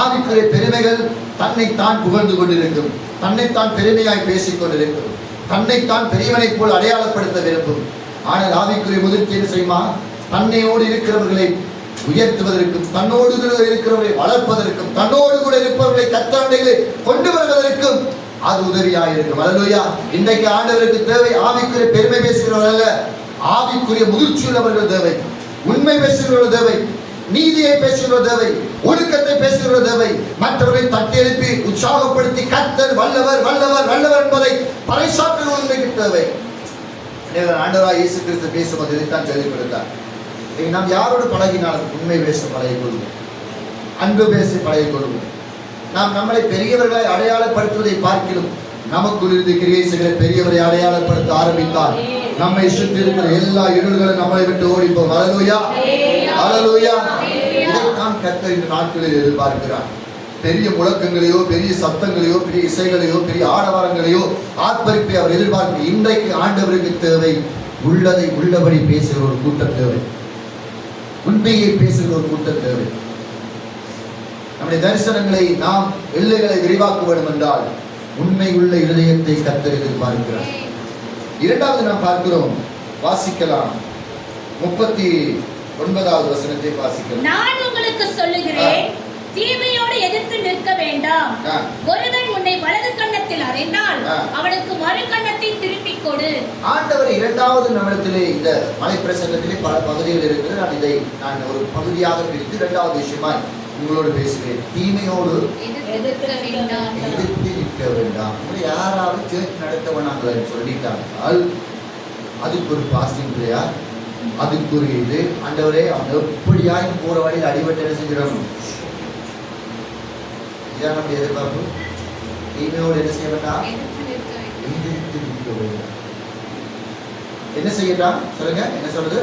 ஆவிக்குரிய பெருமைகள் தன்னைத்தான் புகழ்ந்து கொண்டிருக்கும், தன்னைத்தான் பெருமையாய் பேசிக் கொண்டிருக்கும், தன்னைத்தான் பெரியவனை போல் அடையாளப்படுத்த விரும்பும். ஆனால் ஆவிக்குரிய முதிர்ச்சி என்ன செய்யுமா? தன்னையோடு இருக்கிறவர்களை உயர்த்துவதற்கும், தன்னோடு இருக்கிறவர்களை வளர்ப்பதற்கும், தன்னோடு கூட இருப்பவர்களை கர்த்தருடைய கொண்டு வருவதற்கும் அது உதவியாயிருக்கும். அல்லேலூயா. இன்றைக்கு ஆண்டவருக்கு தேவை ஆவிக்குரிய பெருமை பேசுகிறவர்கள் அல்ல, ஆவிக்குரிய முதிர்ச்சி உள்ளவர்கள் தேவை, உண்மை பேசுகிறவர்கள் தேவை, நீதியை பேசுகிறவர்கள் தேவை, ஒழுக்கத்தை பேசுகிறவர்கள் தேவை, மற்றவர்களை தட்டி எழுப்பி உற்சாகப்படுத்தி கர்த்தர் வல்லவர் வல்லவர் வல்லவர் என்பதை பறைசாற்றுவதற்கு தேவை. ஆண்டவராய் இயேசு கிறிஸ்து பேசும்போது இதைத்தான் சொல்லிக் கொடுத்தார். நாம் யாரோடு பழகினாலும் உண்மை பேச பழகிக் கொள்வோம், அன்பு பேசி பழகிக் கொள்வோம். நாம் நம்மளை பெரியவர்களை அடையாளப்படுத்துவதை பார்க்கிறோம். நமக்குள் இருந்து கிரியை செய்கிற பெரியவரை அடையாளப்படுத்த ஆரம்பித்தால் நம்மை சுற்றி இருக்கிற எல்லா இருள்களும் நம்மளை விட்டு ஓடிப்போம். அல்லேலூயா, அல்லேலூயா. இதைத்தான் கர்த்தர் இந்த நாட்களில் எதிர்பார்க்கிறார். பெரிய முழக்கங்களையோ, பெரிய சத்தங்களையோ, பெரிய இசைகளையோ, பெரிய ஆடவாரங்களையோ, ஆர்ப்பரிப்பை அவர் எதிர்பார்க்க. இன்றைக்கு ஆண்டவருக்கு தேவை உள்ளதை உள்ளபடி பேசுகிற ஒரு கூட்டம் தேவை, உண்மையை பேசுகிற ஒரு கூட்டம் தேவை. நம்முடைய தரிசனங்களை நாம் எல்லைகளை விரிவாக்க வேண்டும் என்றால் உண்மை உள்ள இருதயத்தை கர்த்தர் எதிர்பார்க்கிறார். இரண்டாவது நாம் பார்க்கிறோம், வாசிக்கலாம் 39வது வசனத்தை வாசிக்கலாம். நான் உங்களுக்கு சொல்லுகிறேன், தீமையோடு எதிர்த்து நிற்க வேண்டாம். ஒருவன் உன்னை வலது கன்னத்தில் அறைந்தால் அவனுக்கு மறு கன்னத்தை திருப்பிக் கொடு. ஆண்டவர் இரண்டாவது நம்மிடத்திலே இந்த மலை பிரசங்கத்திலே பல பகுதிகள் இருக்கிறது. நான் ஒரு பகுதியாக பிரித்து இரண்டாவது விஷயமாய் உங்களோடு பேசுகிறேன். தீமையோடு எதிர்த்து நிற்க வேண்டாம். யாராவது சேர்ச் நடத்த வேணாங்கள சொல்லிட்டால் அதுக்கு ஒரு பாஸ்டிங் பிரேயர், அதுக்கு ஒரு இது. ஆண்டவரே அவங்க எப்படியாய் போற வழியில் அடிபட்டு என்ன செஞ்சிடணும், இதான் நம்முடைய எதிர்பார்ப்பு. தீமையோடு என்ன செய்ய வேண்டாம், எதிர்த்து நிற்க வேண்டாம். என்ன செய்யலாம் சொல்லுங்க, என்ன சொல்றது?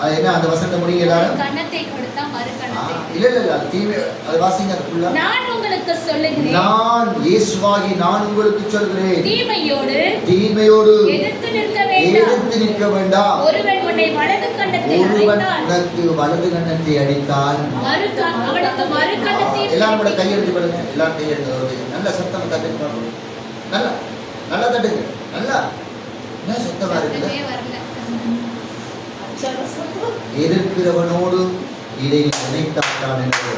அது என்ன அந்த வசனத்தை முடிங்க எல்லாரும். கன்னத்தை கொடுத்தா மறு கன்னத்தை. இல்ல அது தீமை, அது வாசிங்க அதுக்குள்ள. நான் உங்களுக்கு சொல்லுகிறேன், நான் இயேசுவாகி நான் உங்களுக்கு சொல்கிறேன், தீமையோடு எதிர்த்து நிற்க வேண்டாம். ஒருவன் உன்னை வலது கன்னத்தை அடித்தால், உனக்கு வலது கன்னத்தை அடித்தால் அவனுக்கு மறு கன்னத்தை. எல்லாரும் கூட கையெடுத்து பாருங்க, எல்லாரும் கையெடுத்து நல்ல சத்தம் தட்டுங்க பாருங்க, நல்லா நல்லா தட்டுங்க, நல்லா என்ன சத்தமா இருக்குது. எதிர்க்கிறவனோடு இதை நினைத்தான் என்று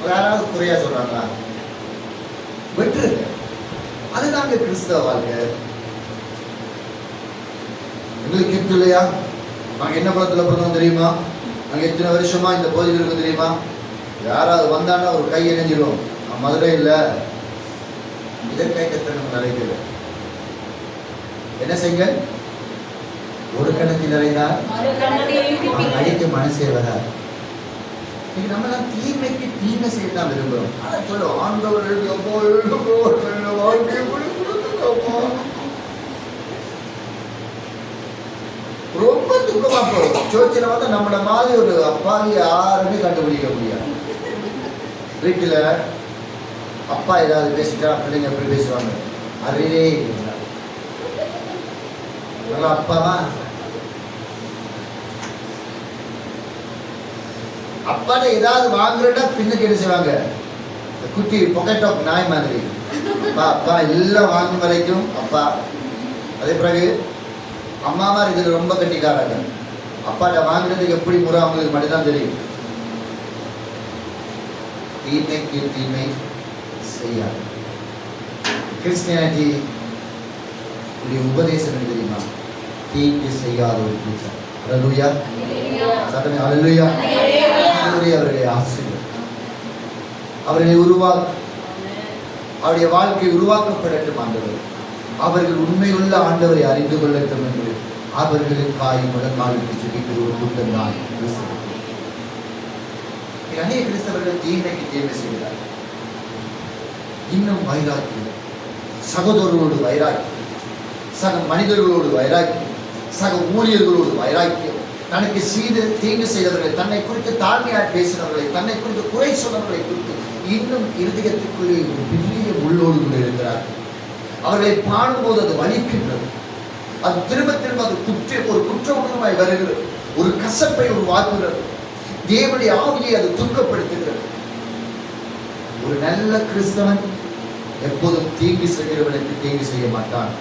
யாராவது குறையா சொல்றாங்களா? வெற்றுங்க, அதுதாங்க கிறிஸ்தவ வாழ்க்கை. எங்களுக்கு கிஃப்ட் இல்லையா? நாங்க என்ன குலத்துல பிறந்தோம் தெரியுமா? நாங்க எத்தனை வருஷமா இந்த பகுதியில் இருக்கும் தெரியுமா? யாராவது வந்தான்னா ஒரு கை இணைஞ்சிடும். நான் மதுரை இல்லை, இதற்கை கத்தனம் நிறைய என்ன செய்யுங்க, ஒரு கணத்தில் நிறைந்தால் அடிக்க மனசே வராது. நம்ம தீமைக்கு தீமை செய்யத்தான் விரும்புகிறோம். அதை சொல்லுவோம், ஆண்டவர் ரொம்ப துக்கமா போகும். சோச்சில வந்து நம்மள மாதிரி ஒரு அப்பாவி யாருமே கண்டுபிடிக்க முடியாது. வீட்டுல அப்பா ஏதாவது பேசிட்டா பிள்ளைங்க எப்படி பேசுவாங்க, அறிவே நல்லா அப்பாவா. அப்பாட்ட ஏதாவது வாங்குறா பின்னுக்கு என்ன செய்வாங்க, குட்டி பொக்கெட் ஆஃப் நாய் மாதிரி. அப்பா அப்பா எல்லாம் வாங்கும் வரைக்கும் அப்பா. அதே பிறகு அம்மா மாதிரி இதுல ரொம்ப கட்டிக்காராங்க. அப்பாட்ட வாங்குறதுக்கு எப்படி முறை அவங்களுக்கு மட்டும்தான் தெரியும். தீமைக்கு தீமை செய்யாது. கிறிஸ்டியானிட்டி உபதேசம் என்ன தெரியுமா? தீங்கு செய்யாத ஒரு கூட்டம். அல்லேலூயா, சத்தமே அல்லேலூயா. அவருடைய ஆசீர்வாதம் அவர்களை அவருடைய வாழ்க்கை உருவாக்கப்படட்டும். ஆண்டவர் அவர்கள் உண்மையுள்ள ஆண்டவரை அறிந்து கொள்ளட்டும் என்று அவர்களுக்காய் முழங்காலுக்கு ஜெபிக்கிற ஒரு கூட்டம் தான் அநேக கிறிஸ்தவர்கள் தீமைக்கு தீமை செய்கிறார். இன்னும் வைராக்கியம், சகோதரர்களோடு வைராக்கியம், சக மனிதர்களோடு வைராக்கியம், சக ஊழியர்களோடு வைராக்கியம், தனக்கு தீங்கு செய்தவர்களை, தன்னை குறித்து தாழ்மையாக பேசினவர்களை, தன்னை குறித்து குறை சொன்னவர்களை குறித்து இன்னும் இருதயத்துக்குள்ளே ஒரு பெரிய முள்ளோடு கூட இருக்கிறார். அவர்களை பாடும்போது அது வலிக்கின்றது. அது திரும்ப திரும்ப அது ஒரு குற்ற உணர்வாய் வருகிறது, ஒரு கசப்பை உருவாக்குகிறது, தேவனுடைய ஆவியை அது துக்கப்படுத்துகிறது. ஒரு நல்ல கிறிஸ்தவன் எப்போதும் தீங்கு செய்கிறவனுக்கு தீங்கு செய்ய மாட்டான்,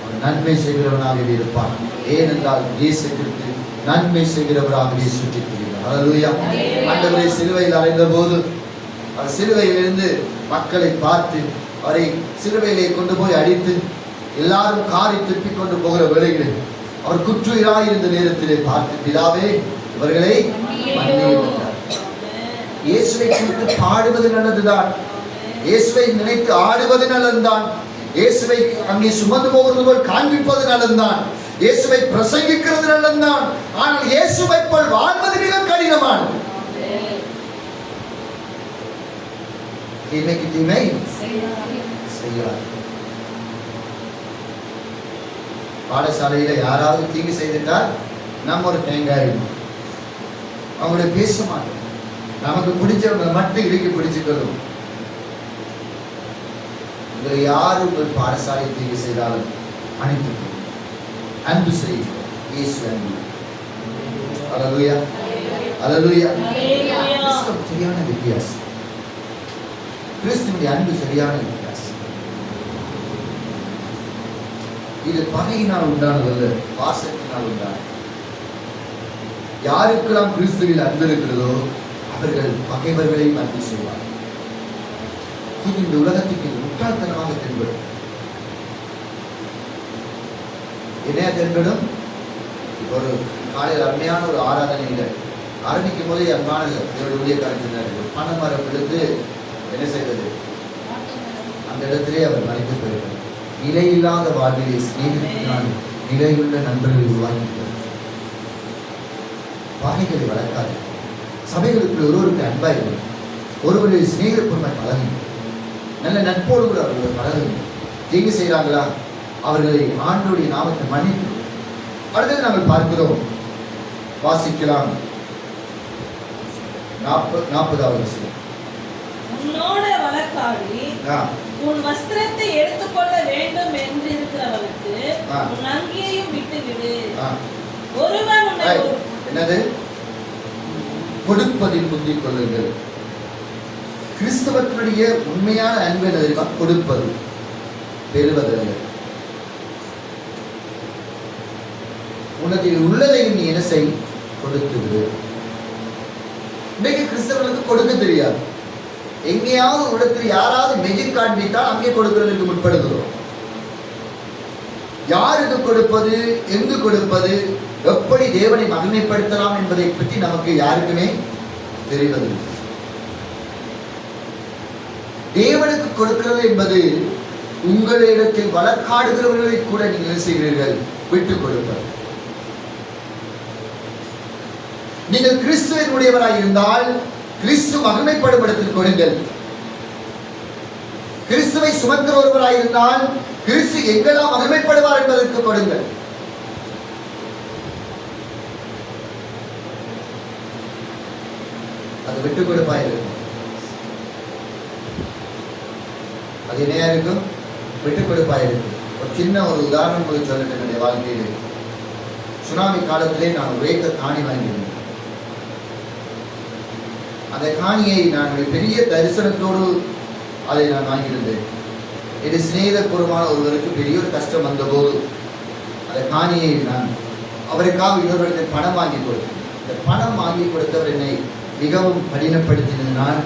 அவன் நன்மை செய்கிறவனாகவே இருப்பான். ஏனென்றால் இயேசு கிறிஸ்து நன்மை செய்கிறவராகவே சுற்றித் திரிகிறார். ஹல்லேலூயா. ஆண்டவரை சிலுவையில் அறைந்த போது அவர் சிலுவையிலிருந்து மக்களை பார்த்து அவரை சிலுவையிலே கொண்டு போய் அடித்து எல்லாரும் காரை திருப்பிக் கொண்டு போகிற வேளைகளில் அவர் குற்றுயிராயிருந்த நேரத்திலே பார்த்து, பிதாவே இவர்களை மன்னியும் என்றார். இயேசுவை குறித்து பாடுவது நல்லதுதான், இயேசுவை நினைத்து ஆடுவது நல்லதுதான், இயேசுவை அங்கே சுமந்து போகிறது போல் காண்பிப்பது நல்லதுதான், இயேசுவை பிரசங்கிக்கிறது நல்லதுதான். ஆனால் இயேசுவை போல் வாழ்வது மிக கடினமானது. தீமைக்கு தீமை செய்யாது. பாடசாலையில யாராவது தீங்கு செய்துட்டால் நம்ம ஒரு தேங்காய் அவங்களோட பேச மாட்டோம், நமக்கு பிடிச்சவங்க மட்டும் இறுக்கி பிடிச்சுக்கணும். உங்களை யாரும் ஒரு பாடசாலை தீங்கு செய்தாலும் அனைத்து அன்பு செய்யும். இயேசு அன்பு. அல்லேலூயா, அல்லேலூயா. சரியான வித்தியாசம். கிறிஸ்துவின் அன்பு சரியான வித்தியாசம். இது பகையினால் உண்டானதல்ல, பாசத்தினால் உண்டானது. யாருக்கெல்லாம் கிறிஸ்துவில் அன்பு இருக்கிறதோ அவர்கள் பகைவர்களை அன்பு செய்வார். இது இந்த உலகத்துக்கு முட்டாள்தனமாக தென்படும். என்ன தென்படும்? ஒரு காலையில் அருமையான ஒரு ஆராதனையில ஆரம்பிக்கும் போதே அன்பான என்னுடைய ஊழியக்காரர் சொன்னார், பனைமரம் விழுந்து என்ன செய்தது, அந்த இடத்திலே அவர் மறைத்து போயிருக்கிறார். நிலையில்லாத வாழ்விலே சிநேகத்தினால் நிலையுள்ள நண்பர்களை உருவாக்கிட்டார். பகைகளை வளர்க்காது. சபைகளுக்குள்ள ஒருவருக்கு அன்பாயிருக்கும், ஒருவருடைய சிநேகப்பூர்வமாய் பழகும், நல்ல நட்போடு கூட அவர்கள் பழகும். தீங்கு செய்கிறாங்களா அவர்களை ஆண்டவருடைய நாமத்தை மன்னித்து. அடுத்தது நாங்கள் பார்க்கிறோம், வாசிக்கலாம் 40வது வசனம். உன்னோட வழக்காடி உன் வஸ்திரத்தை எடுத்துக்கொள்ள வேண்டும் என்று இருக்கிறவனுக்கு உன் அங்கியையும் விட்டுவிடு. ஒருவன் உன்னை என்னது கொடுப்பதில் முந்திக் கொள்ளுங்கள். கிறிஸ்தவத்தினுடைய உண்மையான அன்பு என்ன தெரியுமா? கொடுப்பது, பெறுவதல்ல. உனக்கு உள்ளதையும் நீ என்ன செய், கொடுத்து விடு. இன்னைக்கு கிறிஸ்தவர்களுக்கு கொடுக்க தெரியாது. எங்கேயாவது இடத்தில் யாராவது மெஜிக் காண்பித்தால் அங்கே கொடுக்கிறதுக்கு முற்படுகிறோம். யாருக்கு கொடுப்பது, எங்கு கொடுப்பது, எப்படி தேவனை மகிமைப்படுத்தலாம் என்பதை பற்றி நமக்கு யாருக்குமே தெரிவதில்லை. தேவனுக்கு கொடுக்கிறது என்பது உங்களிடத்தில் வழக்காடுகிறவர்களை கூட நீங்கள் செய்கிறீர்கள், விட்டுக் கொடுப்பது. நீங்கள் கிறிஸ்துவின் உடையவராய் இருந்தால் கிறிஸ்து மகிமைப்படும் இடத்தில் கொடுங்கள். கிறிஸ்துவை சுமக்கிற ஒருவராய் இருந்தால் கிறிஸ்து எங்கெல்லாம் மகிமைப்படுவார் என்பதற்கு கொடுங்கள். அது விட்டுக் கொடுப்பாய் இருக்கும். அது என்னையா இருக்கும்? விட்டுக் கொடுப்பாய் இருக்கும். ஒரு சின்ன ஒரு உதாரணம் போய் சொல்லட்டும். என்னுடைய வாழ்க்கையிலே சுனாமி காலத்திலே நான் ஒரு ஏக்கர் காணி வாங்கியிருந்தேன். அந்த காணியை நான் பெரிய தரிசனத்தோடு அதை நான் வாங்கியிருந்தேன். இது சிநேகபூர்வமான ஒருவருக்கு பெரிய ஒரு கஷ்டம் வந்தபோது அந்த காணியை நான் அவருக்காக இன்னொருவருக்கு பணம் வாங்கி கொடுத்தேன். இந்த பணம் வாங்கி கொடுத்தவர் என்னை மிகவும் கடினப்படுத்தினதினால்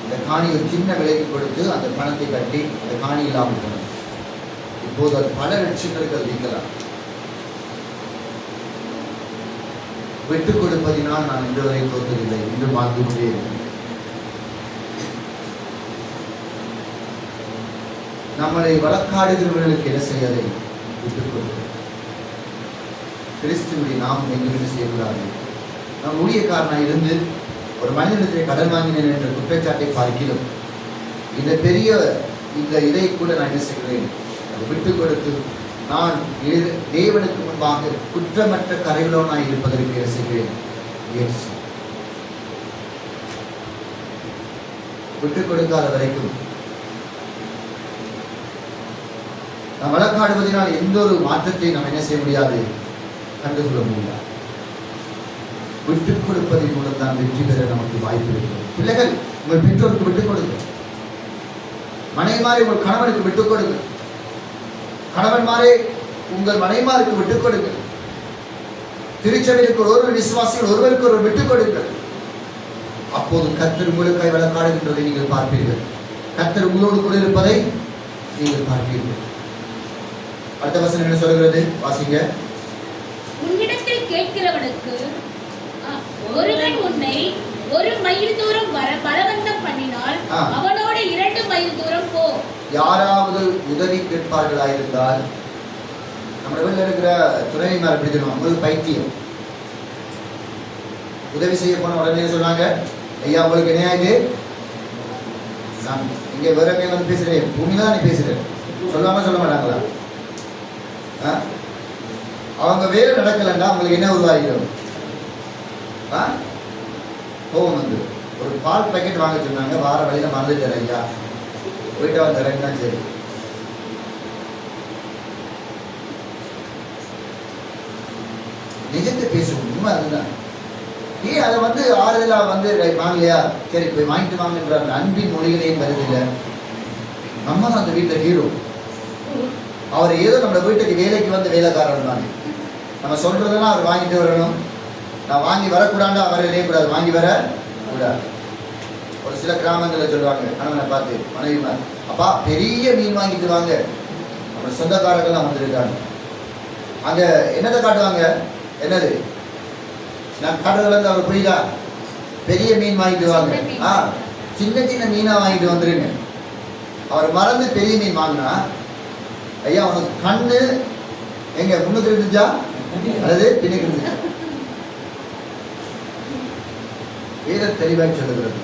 இந்த காணி ஒரு சின்ன விலைக்கு கொடுத்து அந்த பணத்தை கட்டி அந்த காணி இல்லாமல் போனது. இப்போது அது பல லட்சங்களுக்கு அது விற்கலாம். விட்டுக் கொடுப்பதினால் நான் இன்று வரை தோற்றதில்லை, இன்று வாழ்ந்து கொண்டே இருக்கிறேன். நம்மளை வழக்காடுகிறவர்களுக்கு என்ன செய்யதை விட்டுக் கொடுக்க. கிறிஸ்துவுடைய நாம் எங்குமே செய்யக்கூடாது. நான் ஊழியக்காரனாக இருந்து ஒரு மனிதனிடத்திலே கடன் வாங்கினேன் என்ற குற்றச்சாட்டை பார்க்கிறோம். இந்த பெரிய இதை கூட நான் என்ன செய்கிறேன், அதை விட்டுக் கொடுத்து நான் தேவனுக்கு முன்பாக குற்றமற்ற கரைகளோனாய் இருப்பதற்கு என்ன செய்கிறேன், முயற்சி. விட்டுக் கொடுக்காத வரைக்கும் நாம் வழக்காடுவதனால் எந்த ஒரு மாற்றத்தையும் நாம் என்ன செய்ய முடியாது, கண்டுகொள்ள முடியாது. விட்டுக் கொடுப்பதன் மூலம் தான் வெற்றி பெற நமக்கு வாய்ப்பு இருக்கிறது. பிள்ளைகள், உங்கள் பெற்றோருக்கு விட்டுக் கொடுங்க. மனைவிமாரை உங்கள் கணவனுக்கு விட்டுக் கொடுங்க. கணவன்மாரே உங்கள் மனைவிமாருக்கு விட்டுக் கொடுங்க. திருச்சபைக்கு ஒருவர் விசுவாசிகள் ஒருவருக்கு ஒருவர் விட்டுக் கொடுங்கள். அப்போது கர்த்தர் உங்களுக்காய் வழக்காடுகின்றதை நீங்கள் பார்ப்பீர்கள். கர்த்தர் உங்களோடு கூட இருப்பதை நீங்கள் பார்ப்பீர்கள். அடுத்த வசனம் என்ன சொல்கிறது? வாசிங்க. உன்னிடத்தில் கேட்கிறவனுக்கு ஒருவன் உன்னை 1 மைல் தூரம் வர பலவந்தம் பண்ணினால் அவனோட 2 மைல் தூரம் போ. யாராவது உதவி கேட்பார்களாயிருந்தால், நம்ம வீட்டில் இருக்கிற துணைவிமார் எப்படி தெரியும், உங்களுக்கு பைத்தியம். உதவி செய்ய போன உடனே சொன்னாங்க, ஐயா உங்களுக்கு என்ன ஆகுது, நான் இங்கே வேறமே வந்து பேசுகிறேன், பூமியில தான் நீ பேசுகிறேன் சொல்லாம சொல்ல மாட்டாங்களா? அவங்க வேலை நடக்கலைன்னா அவங்களுக்கு என்ன உருவாகிடும்? கோவம் வந்து ஒரு பால் பேக்கெட் வாங்க சொன்னாங்க, வார வழியில மறந்துட்டார், ஐயா போயிட்டு வந்துறேன்னா சரி. நிஜத்தை பேசுவோம், உண்மை அதுதான். ஏன் அதை வந்து ஆறுதலா வந்து வாங்கலையா, சரி போய் வாங்கிட்டு வாங்கன்ற அந்த அன்பின் மொழிகளையும் வருதில்லை. நம்ம தான் அந்த வீட்டில் ஹீரோ. அவர் ஏதோ நம்ம வீட்டுக்கு வேலைக்கு வந்து வேலைக்காரன் தானே. நம்ம சொல்றதெல்லாம் அவர் வாங்கிட்டு வரணும். நான் வாங்கி வரக்கூடாண்டா அவர் இல்லையக்கூடாது, வாங்கி வர கூடாது. ஒரு சில கிராமங்களில் சொல்லுவாங்க, கணவனை பார்த்து மனைவிமார், அப்பா பெரிய மீன் வாங்கிட்டு வாங்க. நம்ம சொந்தக்காரர்கள்லாம் வந்திருக்காங்க. அங்கே என்னதை காட்டுவாங்க, என்னது நான் காட்டுறதுல அவர் புரியுதா, பெரிய மீன் வாங்கிட்டு வாங்க. சின்ன சின்ன மீனா வாங்கிட்டு வந்துருங்க. அவர் மறந்து பெரிய மீன் வாங்கினா, ஐயா உனக்கு கண்ணு எங்க முன்னுக்கு இருந்துச்சா அல்லது பின்னுக்கு இருந்துச்சா? வேத தெளிவாய் சொல்லுகிறது,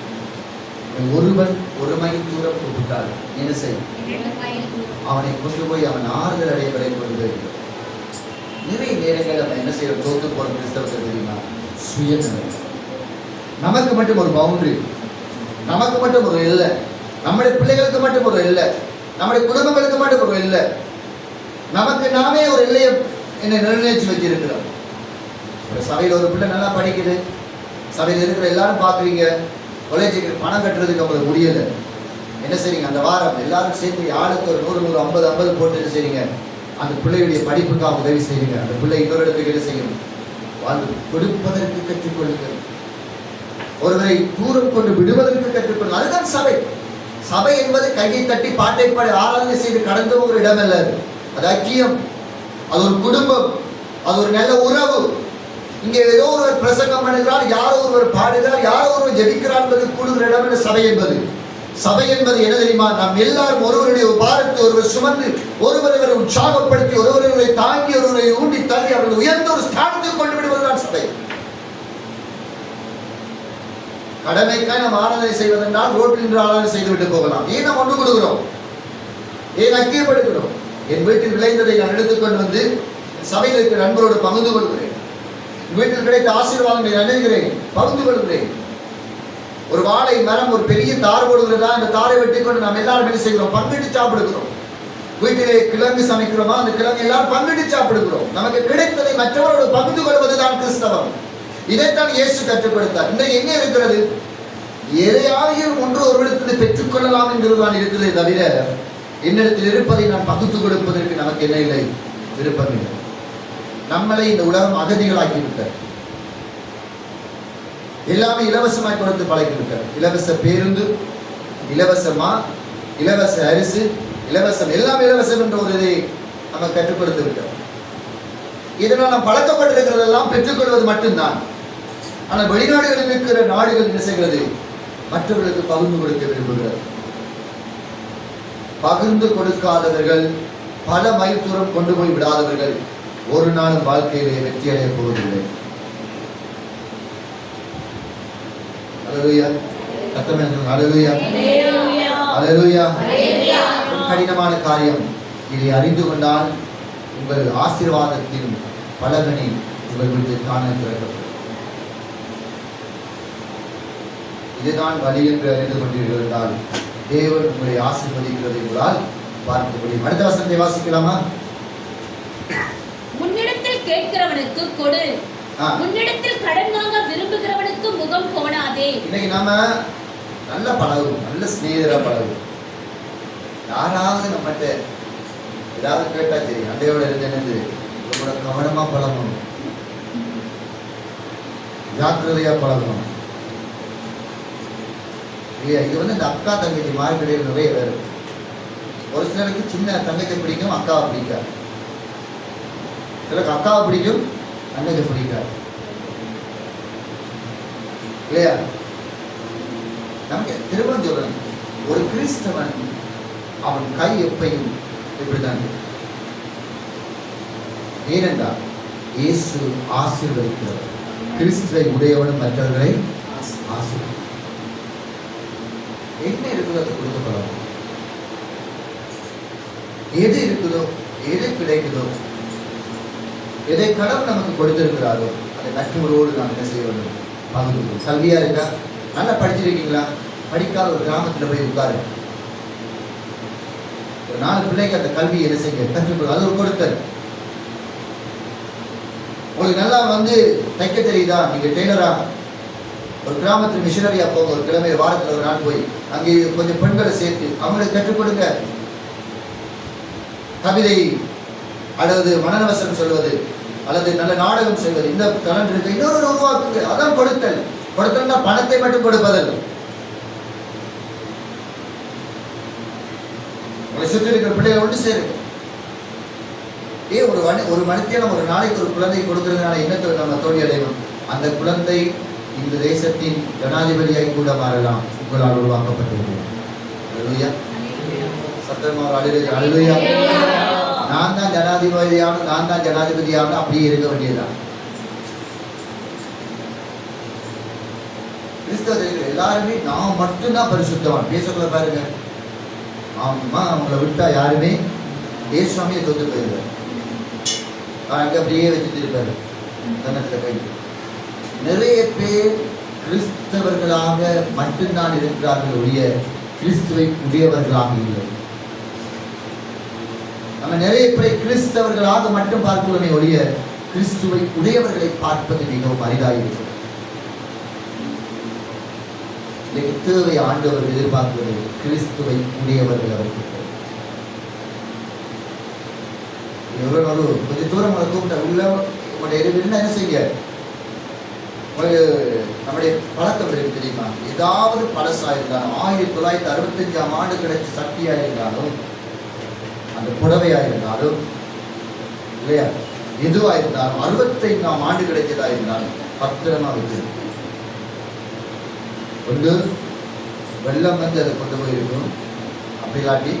ஒருவன் 1 மைல் தூரம் கூப்பிட்டால் என்ன செய்யும், அவனை கொண்டு போய் அவன் ஆறுதல் அடைய வரை கொண்டு போயிருக்கிறார். நிறைய நேரங்கள் நம்ம என்ன செய்யறோம், தோத்து போற கிறிஸ்தவத்தை தெரியுமா, சுயநலம். நமக்கு மட்டும் ஒரு பவுண்டரி, நமக்கு மட்டும் ஒரு எல்லை, நம்முடைய பிள்ளைகளுக்கு மட்டும் ஒரு எல்லை, நம்முடைய குடும்பங்களுக்கு மட்டும் ஒரு எல்லை, நமக்கு நாமே ஒரு எல்லையை என்ன நிர்ணயிச்சு வச்சிருக்கிறோம். ஒரு சபையில் ஒரு பிள்ளை நல்லா படிக்குது, சபையில் இருக்கிற எல்லாரும் பார்க்குறீங்க, காலேஜுக்கு பணம் கட்டுறதுக்கு அவங்களுக்கு முடியலை. என்ன செய்றீங்க, அந்த வாரம் எல்லாரும் சேர்ந்து ஆளுக்கு ஒரு 100 100 50 50 போட்டு என்ன செய்றீங்க, அந்த பிள்ளையுடைய படிப்புக்காக உதவி செய்யுங்க. அந்த பிள்ளை இன்னொரு இடத்துக்கு என்ன செய்யணும், வாழ்ந்து கொடுப்பதற்கு கற்றுக்கொள்ளுங்கள். ஒருவரை தூரம் கொண்டு விடுவதற்கு கற்றுக்கொள்ளுங்கள். அதுதான் சபை. சபை என்பது கையை தட்டி பாட்டை பாடி ஆராதனை செய்து கடந்து போகிற இடம் அல்ல. அது ஐக்கியம், அது ஒரு குடும்பம், அது ஒரு நல்ல உறவு. இங்கே ஏதோ ஒருவர் பிரசங்கம் பண்ணுகிறார், யாரோ ஒருவர் பாடுகிறார், யாரோ ஒருவர் ஜெபிக்கிறார் என்பது கூடுகிற இடம் என்று சபை என்பது. சபை என்பது என்ன தெரியுமா, நாம் எல்லாரும் ஒருவருடைய பாரத்தை ஒருவர் சுமந்து, ஒருவரை உற்சாகப்படுத்தி, ஒருவரை தாங்கி, ஒருவரை ஊண்டி தள்ளி அவர்கள் உயர்ந்த ஒரு ஸ்தானத்தில் கொண்டு விடுவதுதான் சபை. கடமைக்காய் நாம் ஆராதனை செய்வதென்றால் ரோட்டில் நின்று ஆராதனை செய்துவிட்டு போகலாம். ஏன் நாம் ஒன்று கொடுக்கிறோம், ஏன் ஐக்கியப்படுகிறோம்? என் வீட்டில் விளைந்ததை நான் எடுத்துக்கொண்டு வந்து சபையில் இருக்கிற நண்பரோடு பகிர்ந்து கொள்கிறேன். வீட்டில் கிடைத்த ஆசீர்வாதங்களை நினைக்கிறேன், பகிர்ந்து கொள்கிறேன். ஒரு வாழை மரம் ஒரு பெரிய தார் போடுகிறதா, அந்த தாரை வெட்டி கொண்டு நாம் எல்லாரும் என்ன செய்கிறோம், பங்கிட்டு சாப்பிடுகிறோம். வீட்டிலே கிழங்கு சமைக்கிறோமா, அந்த கிழங்கு எல்லாரும் பங்கிட்டு சாப்பிடுகிறோம். நமக்கு கிடைத்ததை மற்றவரோடு பகிர்ந்து கொள்வதுதான் கிறிஸ்தவம். இதைத்தான் இயேசு கற்றுக் இன்றைக்கு எங்கே இருக்கிறது, எதையாவது ஒன்று ஒருவரிடத்தில் பெற்றுக்கொள்ளலாம் என்கிறதுதான் இருக்கிறதே தவிர, என்னிடத்தில் இருப்பதை நான் பகுத்து கொடுப்பதற்கு நமக்கு என்ன இல்லை, விருப்பமில்லை. நம்மளை இந்த உலகம் அகதிகளாக்கி விட்டார். எல்லாமே இலவசமாய் கொடுத்து பழகிவிட்டார். இலவச பேருந்து, இலவசமா, இலவச அரிசி, இலவசம், எல்லாம் இலவசம் என்ற ஒரு இதை நம்ம கற்றுக் கொடுத்து விட்டோம். இதனால் நாம் பழக்கப்பட்டிருக்கிறதெல்லாம் பெற்றுக்கொள்வது மட்டும்தான். ஆனால் வெளிநாடுகளில் இருக்கிற நாடுகள் என்ன செய்கிறது, மற்றவர்களுக்கு பகிர்ந்து கொடுக்க விரும்புகிறது. பகிர்ந்து கொடுக்காதவர்கள், பல மைல் தூரம் கொண்டு போய் விடாதவர்கள் ஒரு நாளும் வாழ்க்கையிலே வெற்றி அடைய போவதில்லை. அல்லேலூயா. அல்லேலூயா. அல்லேலூயா. கடினமான காரியம், இதை அறிந்து கொண்டால் உங்கள் ஆசீர்வாதத்தின் பலகனி உங்கள் வீட்டில் காண திறக்கப்படும். இதுதான் வழி என்று அறிந்து கொண்டீர்கள் என்றால் தேவன் உங்களை ஆசீர்வதிக்கிறதை உங்களால் பார்க்க முடியும். அடுத்த வசனத்தை வாசிக்கலாமா? உன்னிடத்தில் கேட்கிறவனுக்கு கொடு, உன்னிடத்தில் கடன் வாங்க விரும்புகிறவனுக்கு முகம் கோணாதே. இன்னைக்கு நாம நல்ல பழகும், நல்ல சிநேகிதரா பழகும். யாராவது நம்மகிட்ட ஏதாவது கேட்டா சரி, அண்டையோட இருந்து என்னது உங்களோட கவனமா பழகணும், ஜாக்கிரதையா பழகணும். இல்லையா? இது இந்த அக்கா தங்கச்சி மார்க்கெட்டில் நிறைய வேறு. ஒரு சிலருக்கு சின்ன தங்கச்சி பிடிக்கும், அக்காவை பிடிக்காது. சிலருக்கு அக்காவை பிடிக்கும், தங்கச்சி பிடிக்காது. இல்லையா? நமக்கு திரும்ப சொல்றேன், ஒரு கிறிஸ்தவன் அவன் கை எப்பையும் இப்படிதான். ஏனென்றால் இயேசு ஆசீர்வதிக்கிறவர். கிறிஸ்துவை உடையவனும் மற்றவர்களை ஆசீர்வதிக்கிறார். என்ன இருக்குதோ அதை கொடுக்கப்படும். எது இருக்குதோ, எது கிடைக்குதோ, எதை கடவுள் நமக்கு கொடுத்திருக்கிறாரோ அதை மற்றவரோடு நாம் என்ன செய்ய வேண்டும்? பகிர்ந்து. கல்வியா இருக்கா? நல்லா படிச்சிருக்கீங்களா? படிக்காத ஒரு கிராமத்தில் போய் உட்காரு. ஒரு 4 பிள்ளைக்கு அந்த கல்வி என்ன செய்ய கற்றுக்கொள்ள, அது ஒரு கொடுத்தல். உங்களுக்கு நல்லா தைக்க தெரியுதா? நீங்க டெய்லரா ஒரு கிராமத்தில் மிஷனரியா போங்க. ஒரு கிழமை வாரத்தில் ஒரு நாள் போய் அங்கே கொஞ்சம் பெண்களை சேர்த்து அவங்களுக்கு கற்றுக் கொடுங்க. கவிதை அல்லது மனநவசம் சொல்வது அல்லது நல்ல நாடகம் செய்வது, இந்த தலன் இருக்கு, இன்னொரு உருவாக்குங்க. அதான் கொடுத்தல். கொடுத்தல்னா பணத்தை மட்டும் கொடுப்பதல்ல. உங்களை சுற்றி இருக்கிற பிள்ளைகளை ஒன்று சேருங்க. ஒரு மணித்தியாலம் ஒரு நாளைக்கு ஒரு குழந்தை கொடுக்கறதுனால என்ன நம்ம தோல்வி அடையணும்? அந்த குழந்தை இந்த தேசத்தின் ஜனாதிபதியாய் கூட மாறலாம். உங்களால் உருவாக்கப்பட்டுள்ளது. அல்லேலூயா. சத்தமாக அல்லேலூயா. அல்லேலூயா. நான் தான் ஜனாதிபதியான அப்படியே இருக்க வேண்டியதுதான். கிறிஸ்தவர்கள் எல்லாருமே நான் மட்டும்தான் பரிசுத்தவான் பேசக்குள்ள பாருங்க. ஆமா, அவங்கள விட்டா யாருமே இயேசுவாமியை தொத்து போயிருக்காரு. அங்க அப்படியே வச்சுட்டு இருக்காரு தன்னத்துல கை. நிறைய பேர் கிறிஸ்தவர்களாக மட்டும்தான் இருக்கிறார்கள் ஒழிய கிறிஸ்துவை உடையவர்களாக இல்லை. நம்ம நிறைய பேரை கிறிஸ்தவர்களாக மட்டும் பார்க்கிறோமே ஒழிய கிறிஸ்துவை உடையவர்களை பார்ப்பது மிகவும் அரிதாயிருக்கிறது. தேவை ஆண்டவர் எதிர்பார்க்கிறது கிறிஸ்துவை உடையவர்கள் அவருக்கு. எவ்வளவு கொஞ்சம் தூரம் கூப்பிட்ட உள்ள உங்களுடைய என்ன செய்ய நம்முடைய பழக்கம் இருக்கு தெரியுமா? ஏதாவது பழசா இருந்தாலும் 1965ஆம் ஆண்டு கிடைச்ச சக்தியா இருந்தாலும், அந்த புடவையா இருந்தாலும், இல்லையா, எதுவா இருந்தாலும் 65ஆம் ஆண்டு கிடைச்சதா இருந்தாலும் பத்திரமா வைக்கிறது. ஒன்று வெள்ளம் அதை கொண்டு போயிருக்கும், அப்படி இல்லாட்டி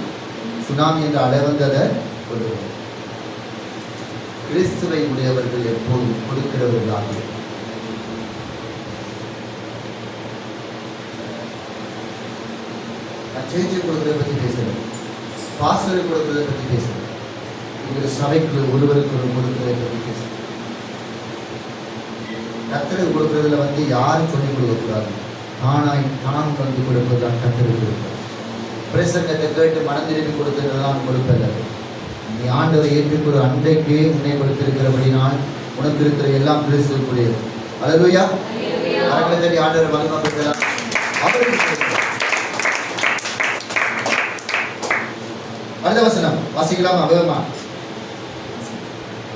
சுனாமி என்ற அலை அதை கொண்டு போய். கிறிஸ்துவை உடையவர்கள் எப்போதும் கொடுக்கிறவர்களாக. நான் சேர்ச்சி கொடுக்கறத பற்றி பேசுறேன், பாஸ்டரை கொடுக்கறத பற்றி பேசுறேன், எங்கள் சபைக்கு ஒருவருக்கு ஒரு கொடுக்கறதை பற்றி பேசுறேன். கர்த்தருக்கு கொடுக்கறதுல யாரும் சொல்லிக் கொடுக்கக்கூடாது. தான் கொடுப்பதுதான் கர்த்தருக்கு கொடுப்பது. பிரசங்கத்தை கேட்டு மனம் திரும்பி கொடுத்ததுதான் கொடுப்பது. நீ ஆண்டவரை ஏற்றுக்கொள்ள அன்றைக்கு உன்னை கொடுத்திருக்கிறபடினால் உனக்கு இருக்கிற எல்லாம் கிறிஸ்துவுக்குரியது. அல்லேலூயா. அரங்களை தட்டி ஆண்டவரை மகிமைப்படுத்தலாம். அவருக்கு அடுத்த வசனம் வாசிக்கலாம். வேகமா.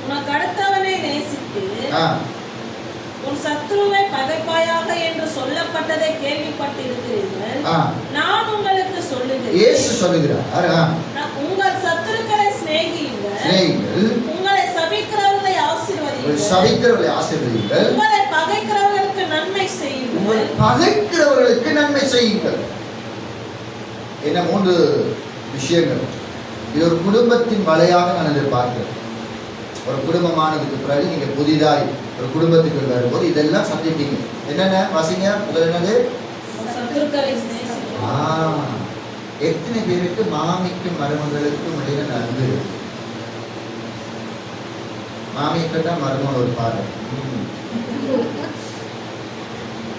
உனக்கு அடுத்தவனை நேசித்து உன் சத்துருவை பகைப்பாயாக என்று சொல்லப்பட்டதை கேள்விப்பட்டிருக்கிறீர்கள். நான் உங்களுக்கு சொல்லுகிறேன். இயேசு சொல்லுகிறார், உங்கள் சத்துருக்களை சிநேகியுங்கள், உங்களை சபிக்கிறவர்களை ஆசீர்வதியுங்கள், உங்களை பகைக்கிறவர்களுக்கு நன்மை செய்யுங்கள். பகைக்கிறவர்களுக்கு நன்மை செய்யுங்கள். என்ன 3 விஷயங்கள். இது ஒரு குடும்பத்தின் வலையாக நான் எதிர்பார்க்கிறேன். ஒரு குடும்பமானதுக்கு பிறகு நீங்க புதிதாய் ஒரு குடும்பத்துக்கு வரும்போது இதெல்லாம் சந்திப்பீங்க. என்னென்ன வாசிங்க? முதல் என்னது? எத்தனை பேருக்கு மாமிக்கும் மருமகளுக்கும் இடையில நன்கு? மாமியை கண்டா மருமகள் ஒரு பாரு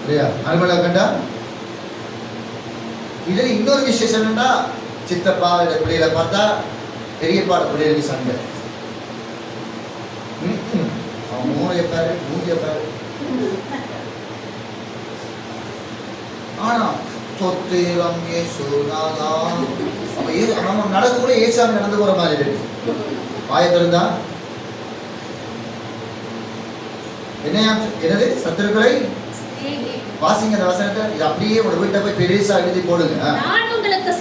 இல்லையா? மருமகளை கண்டா. இதுல இன்னொரு விசேஷம் என்னன்னா, சித்தப்பா பிள்ளைகளை பார்த்தா பெரியப்பா பிள்ளைகளுக்கு சண்டை. அவன் மூளைய பாரு, மூஞ்சிய பாரு. ஆனா சொத்தேரம் ஏசுநாதா அவன் நடந்து கூட ஏசாமி நடந்து போற மாதிரி இருக்கு. வாயத்திருந்தா என்னது சத்துருக்களை வாசிங்க அந்த வசனத்தை. இது அப்படியே உங்க வீட்டை போய் பெருசா எழுதி போடுங்க. நான் உங்களுக்கு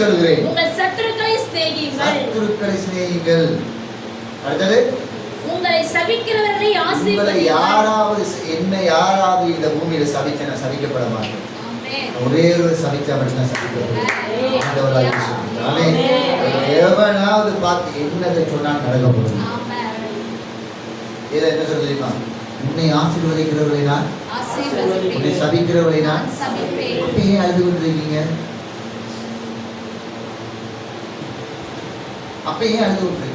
சொல்லுகிறேன் உங்கள் சத்துருக்களை சிநேகியுங்கள். அடுத்தது உங்களை சபிக்கிறவர்களை உங்களை யாராவது யாராவது இந்த பூமியில சபிச்ச நான் சபிக்கப்பட மாட்டேன். ஒரே ஒரு சபிச்சா மட்டும்தான் சபிக்கப்படும். எவனாவது பார்த்து என்னதை சொன்னால் நடக்க போகுது. இதை என்ன சொல்ல தெரியுமா? உன்னை ஆசீர்வதிக்கிறவர்களை நான் உன்னை சபிக்கிறவர்களை நான் ஏன் அழுது கொண்டிருக்கீங்க? அப்ப ஏன் அழுது கொண்டிருக்கீங்க?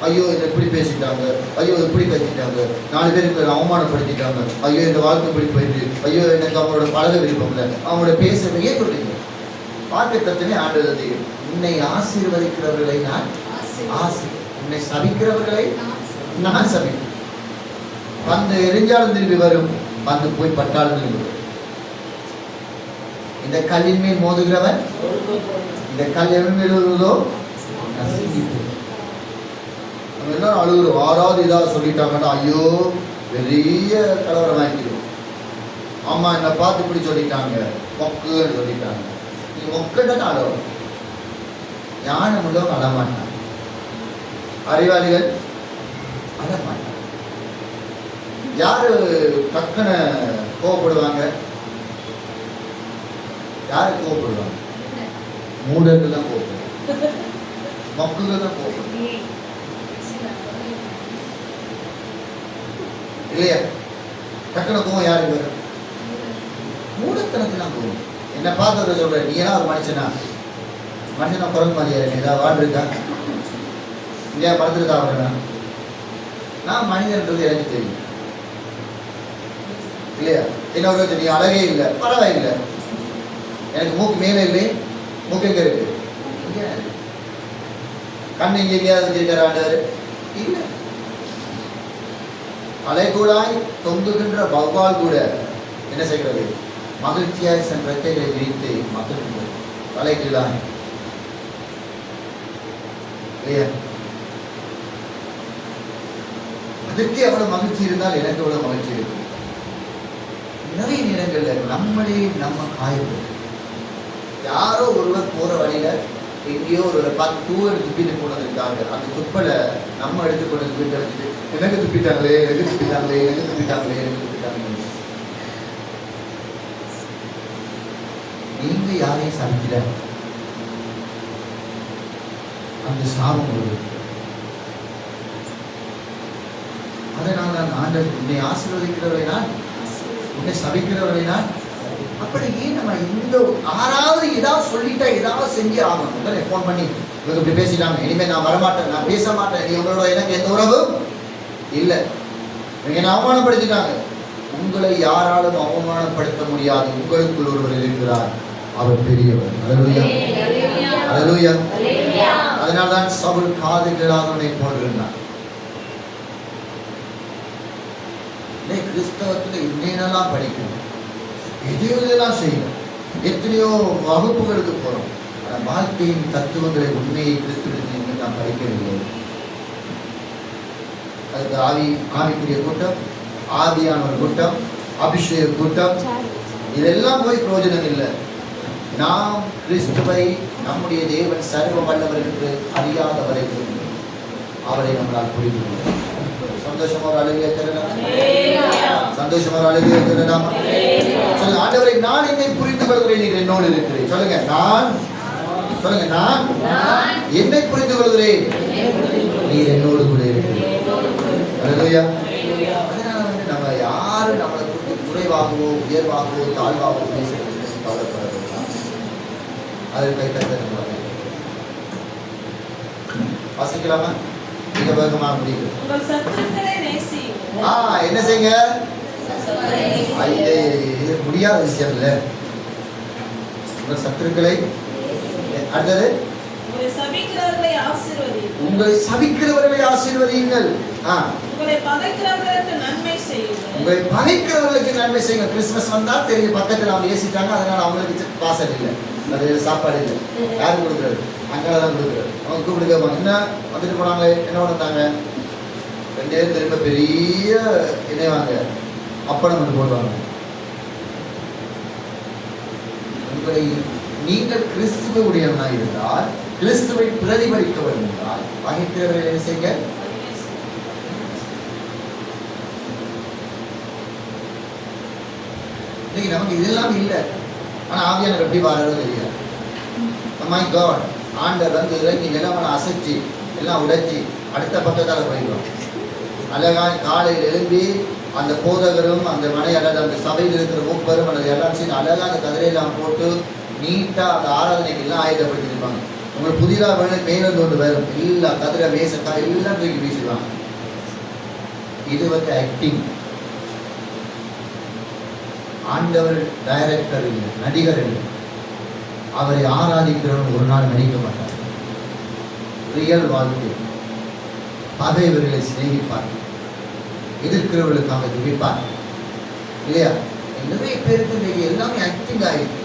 ஐயோ என்ன இப்படி பேசிட்டாங்க, ஐயோ இப்படி பேசிட்டாங்க, 4 பேருக்கு அவமானப்படுத்திட்டாங்க, ஐயோ இந்த வாழ்க்கை இப்படி போயிட்டு, ஐயோ எனக்கு அவங்களோட பழக விருப்பம் இல்லை, அவங்களோட பேச ஏன் சொல்றீங்க? வாக்கு தத்துவமே ஆண்டது. உன்னை ஆசீர்வதிக்கிறவர்களை நான் உன்னை சபிக்கிறவர்களை நான் சபிக்கிறேன். வந்து எரிஞ்சாலும் திரும்பி வரும், வந்து போய் பட்டாலும் திரும்பி வரும். இந்த கல்லின் மேல் மோதுகிறவன் இந்த கல் எவன் மேல் வருவதோ நம்ம எல்லாரும் அழுகுறோம். 6வது இதாக சொல்லிட்டாங்கன்னா ஐயோ பெரிய கலவரம் வாங்கிடுவோம். ஆமா என்னை பார்த்து இப்படி சொல்லிட்டாங்க, மொக்குன்னு சொல்லிட்டாங்க. நீ மொக்குன்னு அழுவோம். ஞானம் உள்ளவங்க அழமாட்டாங்க, அறிவாளிகள் அழமாட்டாங்க. யாரு டக்குன்னு கோவப்படுவாங்க? யாரு கோவப்படுவாங்க? மூடர்கள் தான் கோவப்படுவாங்க, மக்குகள் தான் கோவப்படுவாங்க இல்லையா? டக்குனு கோவம் யாருக்கு வரும்? மூடத்தனத்துக்கு தான் கோவம். என்ன பார்த்து சொல்றேன், நீ எல்லாம் ஒரு மனுஷனா குரங்கு மாதிரியா இருக்கு? ஏதாவது வாழ் இருக்கா? இல்லையா? படத்துக்கு தான் வரேன். நான் மனிதன்றது எனக்கு தெரியும் இல்லையா? என்ன ஒரு நீ அழகே இல்லை, பரவாயில்லை, எனக்கு மூக்கு மேலே இல்லை, மூக்கு எங்க இருக்கு? கண் இங்க எங்கேயாவது வச்சிருக்காரு ஆண்டவர்? இல்லை. அலைகூடாய் தொங்குகின்ற வௌவால் கூட என்ன செய்கிறது? மகிழ்ச்சியாய் தன் ரெக்கைகளை விரித்து மகிழ்கிறது. தலைகீழாய் இல்லையா? அதுக்கே அவ்வளவு மகிழ்ச்சி இருந்தால் எனக்கு எவ்வளவு மகிழ்ச்சி இருக்கும். நிறைய நேரங்கள்ல நம்மளே நம்ம காயப்படும். யாரோ ஒருவர் போற வழியில எங்கேயோ ஒரு 10 தூவர் துப்பிட்டு போனதுக்காக அந்த துப்பலை நம்ம எடுத்துக்கொண்டு வீட்டை வச்சுட்டு எனக்கு துப்பிட்டாங்களே, எனக்கு துப்பிட்டாங்களே, எனக்கு துப்பிட்டாங்களே, எனக்கு துப்பிட்டாங்களே. நீங்க யாரையும் சமைக்கல, அந்த சாபம் வருது. அதனால் நான் ஆண்டவர் உன்னை ஆசீர்வதிக்கிறவரை நான் உன்னை சபிக்கிறவரை நான். அப்படி ஏன் நம்ம இந்த 6வது ஏதாவது சொல்லிட்டா ஏதாவது செஞ்சு ஆகணும். ஃபோன் பண்ணி இவங்க இப்படி பேசிட்டாங்க, இனிமேல் நான் வரமாட்டேன், நான் பேச மாட்டேன், நீ உங்களோட எனக்கு எந்த உறவும் இல்லை, நீங்க என்ன அவமானப்படுத்திட்டாங்க. உங்களை யாராலும் அவமானப்படுத்த முடியாது. உங்களுக்குள் ஒருவர் இருக்கிறார், அவர் பெரியவர். அல்லேலூயா, அல்லேலூயா. அதனால்தான் சவுல் காதுகளாக அவனை போன்றிருந்தார். கிறிஸ்தவத்தில் இன்னெல்லாம் படிக்கணும், எதையெல்லாம் செய்யணும், எத்தனையோ வகுப்புகளுக்கு போறோம். ஆனால் வாழ்க்கையின் தத்துவங்களை உண்மையை கிறிஸ்துவிற்கு நாம் படிக்கவில்லை. அதுக்கு ஆவிக்குரிய கூட்டம், ஆவியான ஒரு கூட்டம், அபிஷேக கூட்டம், இதெல்லாம் போய் பிரயோஜனம் இல்லை. நாம் கிறிஸ்துவை நம்முடைய தேவன் சர்வ வல்லவர் என்று அறியாத வரைக்கும் அவரை நம்மளால் புரிந்து கொள்ளும். சந்தோஷமா ஒரு அழுகையை தரலாம், சந்தோஷமா ஒரு அழுகையை தரலாம். சொல்லுங்க, ஆண்டவரை நான் என்னை புரிந்து கொள்கிறேன், நீங்கள் என்னோடு இருக்கிறேன். சொல்லுங்க, நான் சொல்லுங்க, நான் என்னை புரிந்து கொள்கிறேன், நீர் என்னோடு கூட இருக்கிறேன். அல்லேலூயா. அதனால நம்ம யாரு நம்மளை குறைவாகவோ உயர்வாகவோ தாழ்வாகவோ பேசுறது கவலைப்படலாம். அதை கை தட்ட வாசிக்கலாமா? மிக வேகமாக முடியும். என்ன செய்யுங்க? முடியாத விஷயம் இல்லை. உங்கள் சத்துருக்களை அடுத்தது, உங்களை சபிக்கிறவர்களை ஆசீர்வதியுங்கள். உங்களை சபிக்கிறவர்களை ஆசீர்வதியுங்கள். உங்களை பகைக்கிறவர்களுக்கு நன்மை செய்யுங்கள். உங்களை பகைக்கிறவர்களுக்கு நன்மை செய்யுங்க. கிறிஸ்துமஸ் வந்தா தெரியும், பக்கத்துல அவங்க ஏசிட்டாங்க, அதனால அவங்களுக்கு வாசல் இல்லை, அது சாப்பாடு இல்லை. யாரும் கொடுக்குறது? அங்கே தான் கொடுக்குறது. அவங்க கூப்பிட்டு கேட்பாங்க, என்ன வந்துட்டு போனாங்களே, என்ன பண்ணாங்க? 2 பேரும் திரும்ப பெரிய இணைவாங்க, அப்படம் வந்து போடுவாங்க. உங்களை நீங்கள் கிறிஸ்துவ உடையவனாக இருந்தால், கிறிஸ்துவை பிரதிபலிக்க வேண்டும் என்றால், பகைக்கிறவர்கள் என்ன செய்யுங்க? இன்னைக்கு நமக்கு இதெல்லாம் இல்லை, ஆனா ஆவியானவர் எப்படி வாரதோ தெரியாது. மை காட், ஆண்டவர் வந்து இறங்கி நிலவனை அசைச்சு எல்லாம் உடைச்சி அடுத்த பக்கத்தால் போயிடுவான். அழகாய் காலையில் எழும்பி அந்த போதகரும் அந்த மனை அல்லது அந்த சபையில் இருக்கிற மூப்பரும் அல்லது எல்லாம் சேர்ந்து அழகாக அந்த கதிரையெல்லாம் போட்டு நீட்டாக அந்த ஆராதனைக்கு எல்லாம் ஆயுதப்படுத்திருப்பாங்க. உங்களுக்கு புதிதாக வேணும் மேலும் ஒன்று வரும், எல்லா கதிரை மேசக்காய் எல்லாம் தூக்கி வீசிடுவாங்க. இது வந்து ஆக்டிங். ஆண்டவர் டைரக்டர் இல்லை, நடிகர் இல்லை. அவரை ஆராதிக்கிறவன் ஒரு நாள் நடிக்க மாட்டார். ரியல் வாழ்க்கை. பகைவர்களை சிநேகிப்பார், எதிர்க்கிறவர்களுக்காக துடிப்பார், இல்லையா? நிறைய பேருக்கு இன்னைக்கு எல்லாமே ஆக்டிங் ஆயிருக்கு.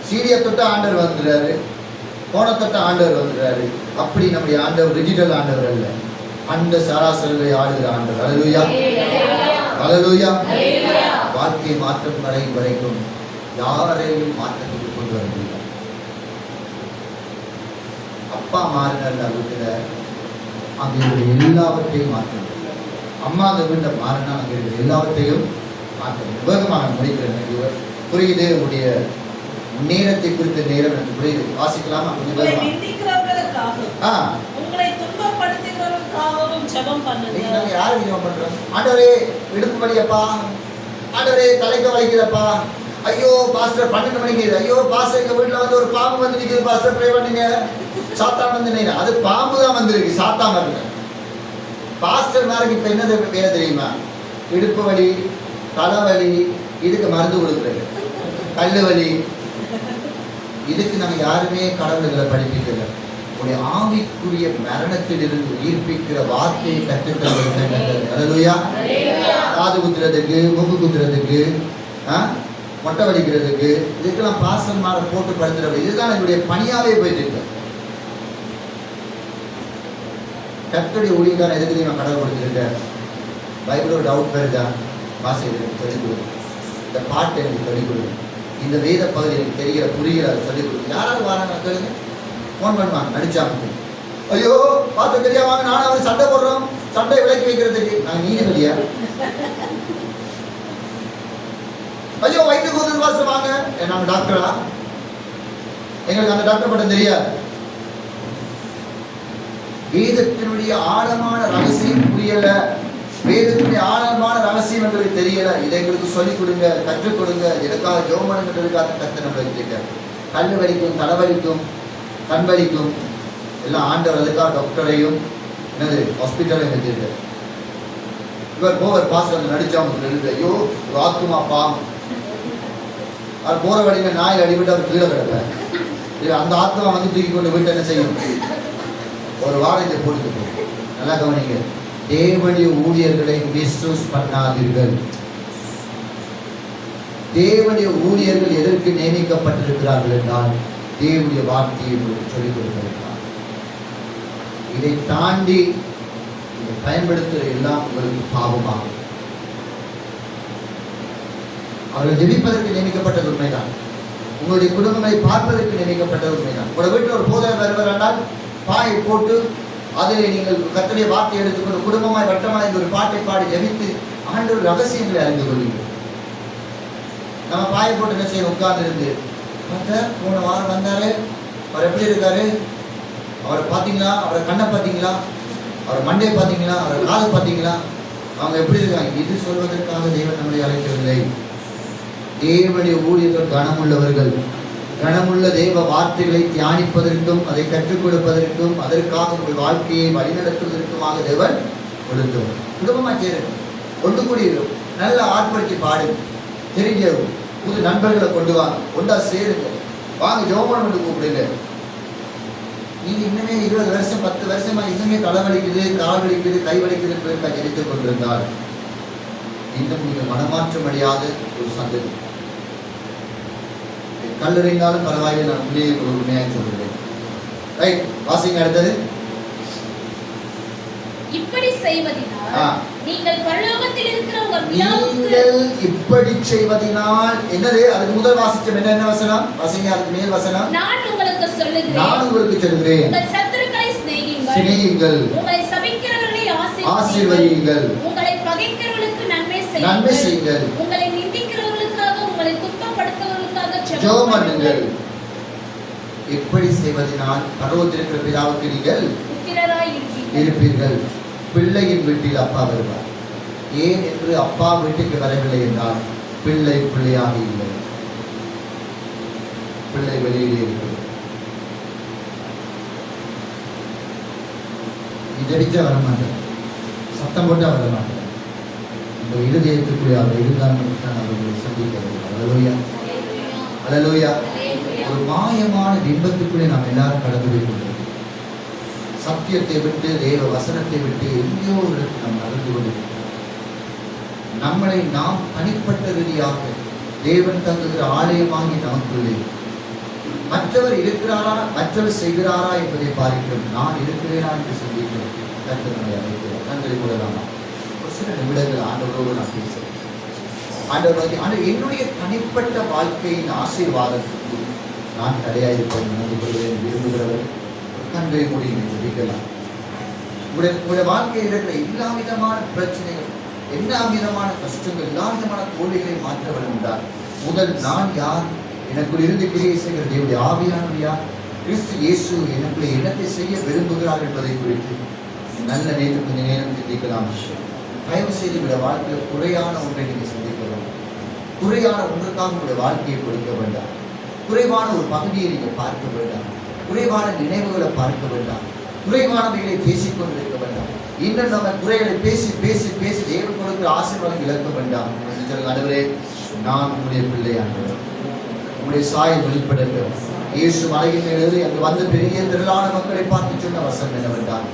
சீரிய தொட்ட ஆண்டவர் வந்துடுறாரு, போன தொட்ட ஆண்டவர் வந்துடுறாரு. அப்படி நம்முடைய ஆண்டவர் டிஜிட்டல் ஆண்டவர் அல்ல, அந்த சராசரிகளை ஆடுகிற ஆண்டவர். அல்லேலூயா, அல்லேலூயா. வாழ்க்கை மாற்றம் அடையும் வரைக்கும் யாரையும் மாற்றத்துக்கு கொண்டு வர முடியாது. அப்பா மாறினார் வீட்டில், அங்கே இருக்கிற எல்லாவற்றையும் மாற்றணும். அம்மா அந்த வீட்டை மாறினா அங்கே இருக்கிற எல்லாவற்றையும் மாற்றணும். வேகமாக முடிக்கிறேன், புரியுது? உடைய நேரத்தை குறித்த நேரம் எனக்கு புரியுது. வாசிக்கலாமா? கொஞ்சம் வேகமா. உங்களை துன்பப்படுத்துகிறவர்களுக்காகவும் ஜெபம் பண்ணுங்க. நாங்க யாருக்கு ஜெபம் பண்றோம்? ஆண்டவரே இடுப்பு வலியப்பா, ஆண்டவரே தலைக்க வலிக்குதப்பா, ஐயோ பாஸ்டர் 12 மணிக்கு, ஐயோ பாஸ்டர் எங்க வீட்டுல வந்து ஒரு பாம்பு வந்து நிக்குது பாஸ்டர், ப்ரே பண்ணுங்க. சாத்தான் வந்து நினைக்கிறேன், அது பாம்பு தான் வந்திருக்கு, சாத்தான் வரல. பாஸ்டர் மாருக்கு இப்ப என்ன வேலை தெரியுமா? இடுப்பு வலி, தலைவலி, இதுக்கு மருந்து கொடுக்குறது, கல்லு வலி. இதுக்கு நாங்க யாருமே கடவுள்களை படிப்பிக்கல. உடைய ஆவிக்குரிய மரணத்தில் இருந்து உயிர்ப்பிக்கிற வார்த்தையை கற்றுத்தருவது. அல்லேலூயா. காது குத்துறதுக்கு, மூக்கு குத்துறதுக்கு, மொட்டை வலிக்கிறதுக்கு, இதுக்கெல்லாம் பாஸ்டர் மாரை போட்டு படுத்துறது. இதுதான் என்னுடைய பணியாவே போயிட்டு இருக்கு. கர்த்தருடைய ஊழியக்காரன் எதுக்கு நான் கடவுள் கொடுத்துருக்கேன்? பைபிள் ஒரு டவுட் வருதா? வாசி எனக்கு சொல்லிக் கொடுங்க, இந்த பாட்டு எனக்கு சொல்லிக் கொடுங்க, இந்த வேத பகுதி எனக்கு தெரியல புரியல, அதை சொல்லிக் கொடுங்க. யாராவது வாராங்க கேளுங்க, ஃபோன் பண்ணுவாங்க, நடிச்சாங்க. ஐயோ பார்த்து தெரியாம நானும் அவன் சண்டை போடுறோம், சண்டை விலக்கி வைக்கிறதுக்கு. நாங்கள் நீதிபதியா? ஐயோ வயிற்று கூந்தல் வாசம் வாங்க, நாங்கள் டாக்டரா? எங்களுக்கு அந்த டாக்டர் பட்டம் தெரியாது. வேதத்தினுடைய ஆழமான ரகசியம் புரியல, வேதத்தினுடைய ஆழமான ரகசியம் எங்களுக்கு தெரியல. இதை எங்களுக்கு சொல்லிக் கொடுங்க, கற்றுக் கொடுங்க. எனக்காக ஜெபம் பண்ணுங்கிறதுக்காக கற்று நம்மளுக்கு கேட்க. கல் வலிக்கும், தலைவலிக்கும், கண் வலிக்கும், எல்லாம் ஆண்டவர் அதுக்காக டாக்டரையும் என்னது ஹாஸ்பிட்டலையும் வச்சிருக்காரு. இவர் போவர் பாஸ் வந்து நடிச்சாங்க இருக்கு. ஐயோ ஒரு ஆத்துமா பாம்பு, அவர் போற வழியில நாயில் அடிபட்டு அவர் கீழே கிடப்பார். அந்த ஆத்மா வந்து தூக்கி கொண்டு வீட்டை என்ன செய்யும்? ஒரு வாரத்தை போட்டு போகும். நல்லா கவனிங்க, தேவனுடைய ஊழியர்களை மிஸ்யூஸ் பண்ணாதீர்கள். தேவனுடைய ஊழியர்கள் எதற்கு நியமிக்கப்பட்டிருக்கிறார்கள் என்றால் தேவனுடைய வார்த்தையை சொல்லிக் கொடுத்திருக்கிறார். இதை தாண்டி இதை பயன்படுத்துகிற எல்லாம் உங்களுக்கு பாவமாகும். அவர்கள் ஜெபிப்பதற்கு நியமிக்கப்பட்டது உண்மைதான். உங்களுடைய குடும்பங்களை பார்ப்பதற்கு நியமிக்கப்பட்டது உண்மைதான். உங்களோட வீட்டில் ஒரு போதகர் வருவதால் பாயை போட்டு அதில் நீங்கள் கர்த்தருடைய வார்த்தை எடுத்துக்கொண்டு குடும்பமாய் வட்டமாய் இந்த ஒரு பாட்டை பாடி ஜெபித்து ஆண்டவர் ரகசியங்களை அறிந்து கொள்வீர்கள். நம்ம பாயை போட்டு என்ன செய்யணும்? உட்கார்ந்து இருந்து போன வாரம் வந்தாரு, அவர் எப்படி இருக்காரு, அவரை பார்த்தீங்களா, அவரை கண்ணை பார்த்தீங்களா, அவர் மண்டையை பார்த்தீங்களா, அவர் காதை பார்த்தீங்களா, அவங்க எப்படி இருக்காங்க? இது சொல்வதற்காக தேவன் நம்மளை அழைக்கவில்லை. தேவனுடைய ஊழியர்கள் கனமுள்ளவர்கள், கனமுள்ள தேவ வார்த்தைகளை தியானிப்பதற்கும் அதை கற்றுக் கொடுப்பதற்கும் அதற்காக உங்கள் வாழ்க்கையை வழிநடத்துவதற்குமாக தேவன் கொடுத்தவர். குடும்பமாக சேருங்க, ஒன்று கூடியிருக்கும், நல்ல ஆர்ப்பரிச்சு பாடுங்க, தெரிஞ்ச புது நண்பர்களை கொண்டு வாங்க, ஒன்றா சேருங்க. வாங்க ஜோமன் வந்து கூப்பிடல. நீங்க இன்னுமே 20 வருஷம் 10 வருஷமா இன்னுமே தலை வலிக்குது, கால் வலிக்குது, கை வலிக்குதுன்னு ஜெபித்துக் கொண்டிருந்தால் இன்னும் நீங்க மனமாற்றம் அடையாத ஒரு சந்ததி. கல்லறிந்தாலும் பரவாயில்லை, நான் உள்ளே ஒரு உண்மையாக சொல்கிறேன். ரைட், வாசிங்க அடுத்தது. இப்படி செய்வதினால் நீங்கள் பரலோகத்தில் இருக்கிற உங்கள் நீங்கள் இப்படி செய்வதினால் என்னது? அதுக்கு முதல் வாசிச்சம் என்ன வசனம்? வாசிங்க அதுக்கு மேல் வசனம். நான் உங்களுக்கு சொல்லுகிறேன், நான் உங்களுக்கு சொல்கிறேன், உங்கள் சத்துருக்களை சிநேகியுங்கள், உங்களை சபிக்கிறவர்களை ஆசீர்வதியுங்கள், உங்களை பகைக்கிறவர்களுக்கு நன்மை நன்மை செய்யுங்கள், செய்யுங்கள், உங்களை நிந்திக்கிறவர்களுக்காக உங்களை துன்பப்படுத்துவர்களுக்காக ஜெபம் பண்ணுங்கள். இப்படி செய்வதனால் பரலோகத்தில் இருக்கிற பிதாவுக்கு நீங்கள் புத்திரராய் இருப்பீர்கள். பிள்ளையின் வீட்டில் அப்பா வருவார். ஏன் என்று அப்பா வீட்டுக்கு வரவில்லை என்றால் பிள்ளை பிள்ளையாக இல்லை, பிள்ளை வெளியிலே இருக்கிறது. இதடிச்சா வரமாட்டேன், சத்தம் போட்டா வரமாட்டேன். இந்த இருதயத்துக்குள்ளே அவர் இருந்தால் மட்டும்தான் அவர்களை சந்திக்கிறது. அல்லேலூயா, அல்லேலூயா. ஒரு மாயமான பிம்பத்துக்குள்ளே நாம் எல்லாரும் கடந்து போய் கொண்டிருக்கிறோம். சத்தியத்தை விட்டு, தேவ வசனத்தை விட்டு எங்கேயோ ஒரு நாம் நடந்து கொண்டிருக்கிறோம். நம்மளை நாம் தனிப்பட்ட ரீதியாக தேவன் தங்குகிற ஆலயமாகி நமக்குள்ளே மற்றவர் இருக்கிறாரா, மற்றவர் செய்கிறாரா என்பதை பார்க்கிறோம். நான் இருக்கிறேனா என்று சொல்லிக்கிறோம். கர்த்தர் நம்மை அழைக்கிறார். கண்களை மூடலாமா? ஒரு சில நிமிடங்கள் ஆண்டவரோடு நான் பேசுகிறேன். ஆண்டவர் என்னுடைய தனிப்பட்ட வாழ்க்கையின் ஆசீர்வாதத்துக்கு நான் தடையாயிருப்பேன் விரும்புகிறவர் கண்களை மூடி ஜெபிக்கலாம். உங்களுடைய வாழ்க்கையில் இருக்கிற எல்லா விதமான பிரச்சனைகள், எல்லா விதமான கஷ்டங்கள், எல்லா விதமான தோல்விகளை மாற்ற வேண்டுமென்றால் முதல் நான் யார், எனக்குள் இருந்து கிரியை செய்கிற தேவனுடைய ஆவியானவர் யார், கிறிஸ்து இயேசு எனக்குள்ளே என்னத்தை செய்ய விரும்புகிறார் என்பதை குறித்து நல்ல நேரம் கொஞ்ச நேரம் சிந்திக்கலாம். தயவு செய்து உங்களுடைய வாழ்க்கையில் குறையான ஒன்றை நீங்கள் சிந்திக்கலாம். குறையான ஒன்றுக்காக உங்களுடைய வாழ்க்கையை கொடுக்க வேண்டாம். குறைவான ஒரு பகுதியை நீங்கள் பார்க்க வேண்டாம். குறைவான நினைவுகளை பார்க்க வேண்டாம். குறைவானவைகளை பேசிக்கொண்டிருக்க வேண்டாம். இன்னும் நம்ம குறைகளை பேசி பேசி பேசி தேவன் கொடுக்கிற ஆசீர்வாதம் இழக்க வேண்டாம். ஆண்டவரே, நான் உங்களுடைய பிள்ளையானவர், உங்களுடைய சாயல் வெளிப்படட்டும். இயேசு மலையின் மேலே அங்கு வந்த பெரிய திரளான மக்களை பார்த்து சொன்ன வசனம் என்னவென்றால்,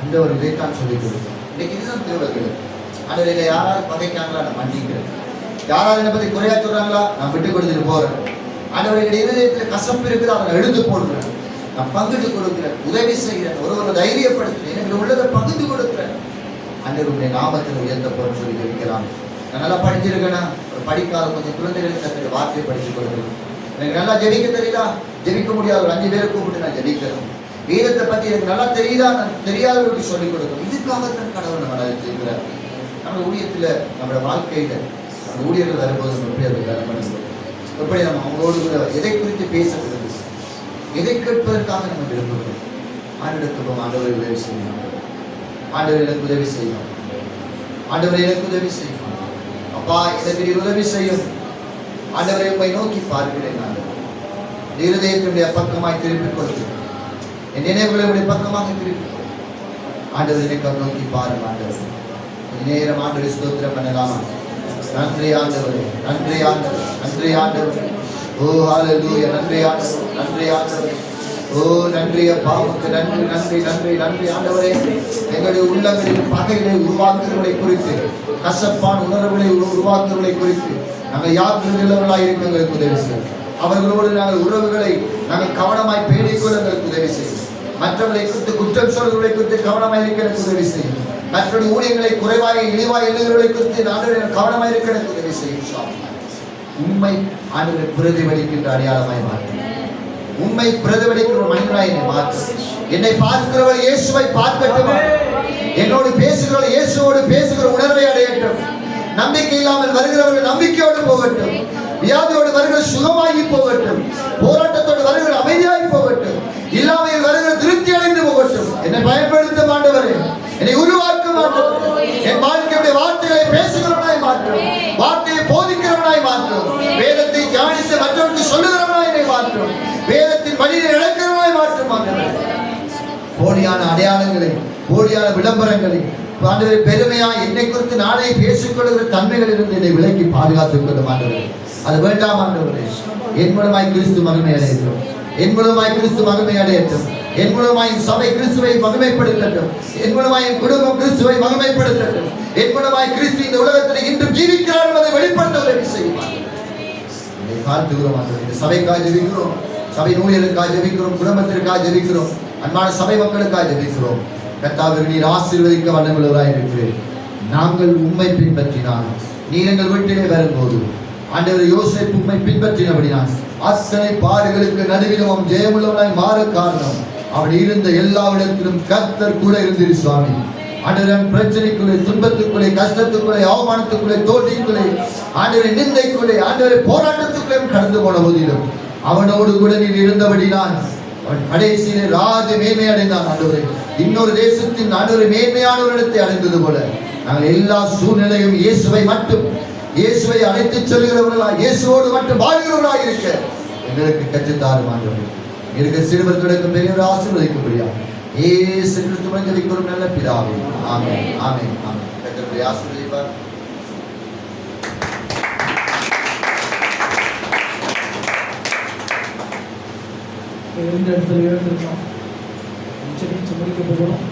ஆண்டவர் இதைத்தான் சொல்லிக் கொடுத்தார். இன்னைக்கு இதுதான் தேவைகள். ஆண்டவரே, யாராவது பகைக்காங்களா நான் மன்னிக்கிறேன், யாராவது என்னை பற்றி குறையா சொல்றாங்களா நான் விட்டு கொடுத்துட்டு போறேன். ஆண்டவருடைய இருதயத்தில் கசப்பு இருக்குது, அதை எடுத்து போடுறேன், நான் பங்கிட்டு கொடுக்கிறேன், உதவி செய்கிறேன், ஒருவரை தைரியப்படுத்துறேன், எனக்கு உள்ளதை பகிர்ந்து கொடுக்கிறேன். ஆண்டவருடைய நாமத்தில் உயர்த்தப்படும் சொல்லி ஜெபிக்கலாம். நான் நல்லா படிச்சிருக்கேன்னா, ஒரு படிக்காத கொஞ்சம் குழந்தைகளுக்கு தன்னுடைய வார்த்தையை படித்துக் கொடுக்கிறேன். எனக்கு நல்லா ஜெபிக்க தெரியுதா, ஜெபிக்க முடியாத ஒரு 5 பேரை கூப்பிட்டு நான் ஜெபிக்கிறேன். வேதத்தை பற்றி எனக்கு நல்லா தெரியுதா, நான் தெரியாதவர்களுக்கு சொல்லிக் கொடுக்கிறேன். இதுக்காகத்தான் கடவுள் நம்ம செய்கிறார். நம்ம ஊழியத்தில், நம்மளோட வாழ்க்கையில் அந்த ஊழியர்கள் வரும்போது நம்ம எப்படி அதை கவனிக்கிறோம், எப்படி நம்ம அவங்களோடு கூட எதை குறித்து பேசப்படுது, எதை கேட்பதற்காக நம்ம விரும்புகிறோம். ஆண்டவருக்கு ஆண்டவரை உதவி செய்யணும், ஆண்டவர் எனக்கு உதவி செய்யும், ஆண்டவரை எனக்கு உதவி செய்யும், அப்பா எனக்கு உதவி செய்யும், ஆண்டவரை உண்மை நோக்கி பார்க்கிறேன். ஆண்டவர் இருதயத்தினுடைய பக்கமாய் திருப்பிக் கொடுத்து என் நினைவுகளை உடைய பக்கமாக திருப்பி ஆண்டவர் எனக்கு நோக்கி பாருங்க. ஆண்டவர் கொஞ்ச நேரம் ஆண்டவரை ஸ்தோத்திரம் பண்ணலாமா? நன்றி ஆண்டவரே, நன்றி ஆண்டவர், நன்றி ஆண்டவர். ஓ ஹல்லேலூயா, நன்றி ஆண்டவர், நன்றி ஆண்டவர். ஓ நன்றி அப்பா, உமக்கு நன்றி நன்றி நன்றி நன்றி ஆண்டவரே. எங்களுடைய உள்ளங்களில் பகைகளை உருவாக்குறவர்களை குறித்து, கசப்பான உணர்வுகளை உருவாக்குறவர்களை குறித்து நாங்கள் யாத்திரைகளவர்களாக இருக்க எங்களுக்கு உதவி செய்யும். அவர்களோடு நாங்கள் உறவுகளை நாங்கள் கவனமாய் பேணிக்கொள்ள எங்களுக்கு உதவி செய்யும். மற்றவர்களை குறித்து குற்றம் சொல்வர்களை குறித்து கவனமாய் இருக்க எனக்கு உதவி செய்யும். மற்றொரு ஊழியர்களை குறைவாக இழிவாக எண்ணுகிறவர்களை குறித்து நாங்கள் கவனமாய் இருக்க எனக்கு உதவி செய்யும். உண்மை ஆண்டவரை பிரதிபலிக்கின்ற அடையாளமாய் மாற்றும், உண்மை பிரதிபலிக்கிற ஒரு மனிதனாய் என்னை மாற்றும். என்னை பார்க்கிறவர் இயேசுவை பார்க்கட்டும், என்னோடு பேசுகிறவர் இயேசுவோடு பேசுகிற உணர்வை அடையட்டும். நம்பிக்கை இல்லாமல் வருகிறவர்கள் நம்பிக்கையோடு போகட்டும், வியாதியோடு வருகிற சுகமாகி போகட்டும், போராட்டத்தோடு வருகிற அமைதியாகி போகட்டும், இல்லாமையில் வருகிற திருப்தி அடைந்து போகட்டும். என்னை பயன்படுத்த மாட்டவரே, என்னை உருவாக்க மாட்டவரே, என் வாழ்க்கையுடைய வார்த்தைகளை பேசுகிறவனாய் மாற்றும், வார்த்தையை போதிக்கிறவனாய் மாற்றும், வேதத்தை தியானித்து மற்றவர்களுக்கு சொல்லுகிறவனாய் என்னை மாற்றும், வேதத்தின் வழியை இழக்கிறவனாய் மாற்றும். போலியான அடையாளங்களை, போலியான விளம்பரங்களை, ஆண்டவரே பெருமையா என்னை குறித்து நானே பேசிக்கொள்கிற தன்மைகளிலிருந்து என்னை விலக்கி பாதுகாத்துக் கொள்ளும் ஆண்டவரே. அது வேண்டாம் ஆண்டவரே. என் மூலமாய் கிறிஸ்து மகிமை அடையட்டும். என் மூலமாய் கிறிஸ்து மகிமை அடையட்டும். என் மூலமாய் சபை கிறிஸ்துவை மகிமைப்படுத்தட்டும். என் மூலமாய் குடும்பம் கிறிஸ்துவை மகிமைப்படுத்தட்டும். என் மூலமாய் கிறிஸ்து இந்த உலகத்தில் இன்றும் ஜீவிக்கிறார் என்பதை வெளிப்படுத்த உதவி செய்வார். பார்த்துக்கிறோம் ஆண்டவரே. இந்த சபைக்காக ஜெபிக்கிறோம், சபை ஊழியருக்காக ஜெபிக்கிறோம், குடும்பத்திற்காக ஜெபிக்கிறோம், அன்பான சபை மக்களுக்காக ஜெபிக்கிறோம். கர்த்தாவே நீர் ஆசீர்வதிக்க வல்லமையுள்ளவராய் இருக்கிறீர். நாங்கள் உம்மை பின்பற்றினால் நீர் எங்கள் வீட்டிலே வரும்போது ஆண்டவர் யோசேப்பு உம்மை பின்பற்றினபடினால் அத்தனை பாடுகளுக்கு நடுவிலும் ஜெயமுள்ளவனாய் மாற காரணம் அப்படி இருந்த எல்லா இடத்திலும் கர்த்தர் கூட இருந்தீர் சுவாமி. ஆண்டவரின் பிரச்சனைக்குள்ளே, துன்பத்துக்குள்ளே, கஷ்டத்துக்குள்ளே, அவமானத்துக்குள்ளே, தோல்விக்குள்ளே, ஆண்டவரை நிந்தைக்குள்ளே, ஆண்டவரை போராட்டத்துக்குள்ளே கடந்து போன போதிலும் அவனோடு கூட நீர் இருந்தபடினால் அவன் கடைசியிலே ராஜ மேன்மை அடைந்தான். ஆண்டவரை இன்னொரு தேசத்தின் ஆண்டவரை மேன்மையான ஒரு இடத்தை அடைந்தது போல நாங்கள் எல்லா சூழ்நிலையும் இயேசுவை மட்டும், இயேசுவை அழைத்து செல்கிறவர்களா, இயேசுவோடு மட்டும் வாழ்கிறவர்களா இருக்க எங்களுக்கு கற்றுத்தாரும் ஆண்டவரே. இருக்க சிறுவர் தொடக்கம் பெரியவர் ஆசீர்வதிக்கும்படியா இயேசு கிறிஸ்துவின் ஜெபிக்கிறோம் நல்ல பிதாவே. ஆமென், ஆமென், ஆமென். கர்த்தர் ஆசீர்வதிப்பார். இருந்த இடத்துல இருந்திருக்கலாம். முடிக்க போகிறோம்.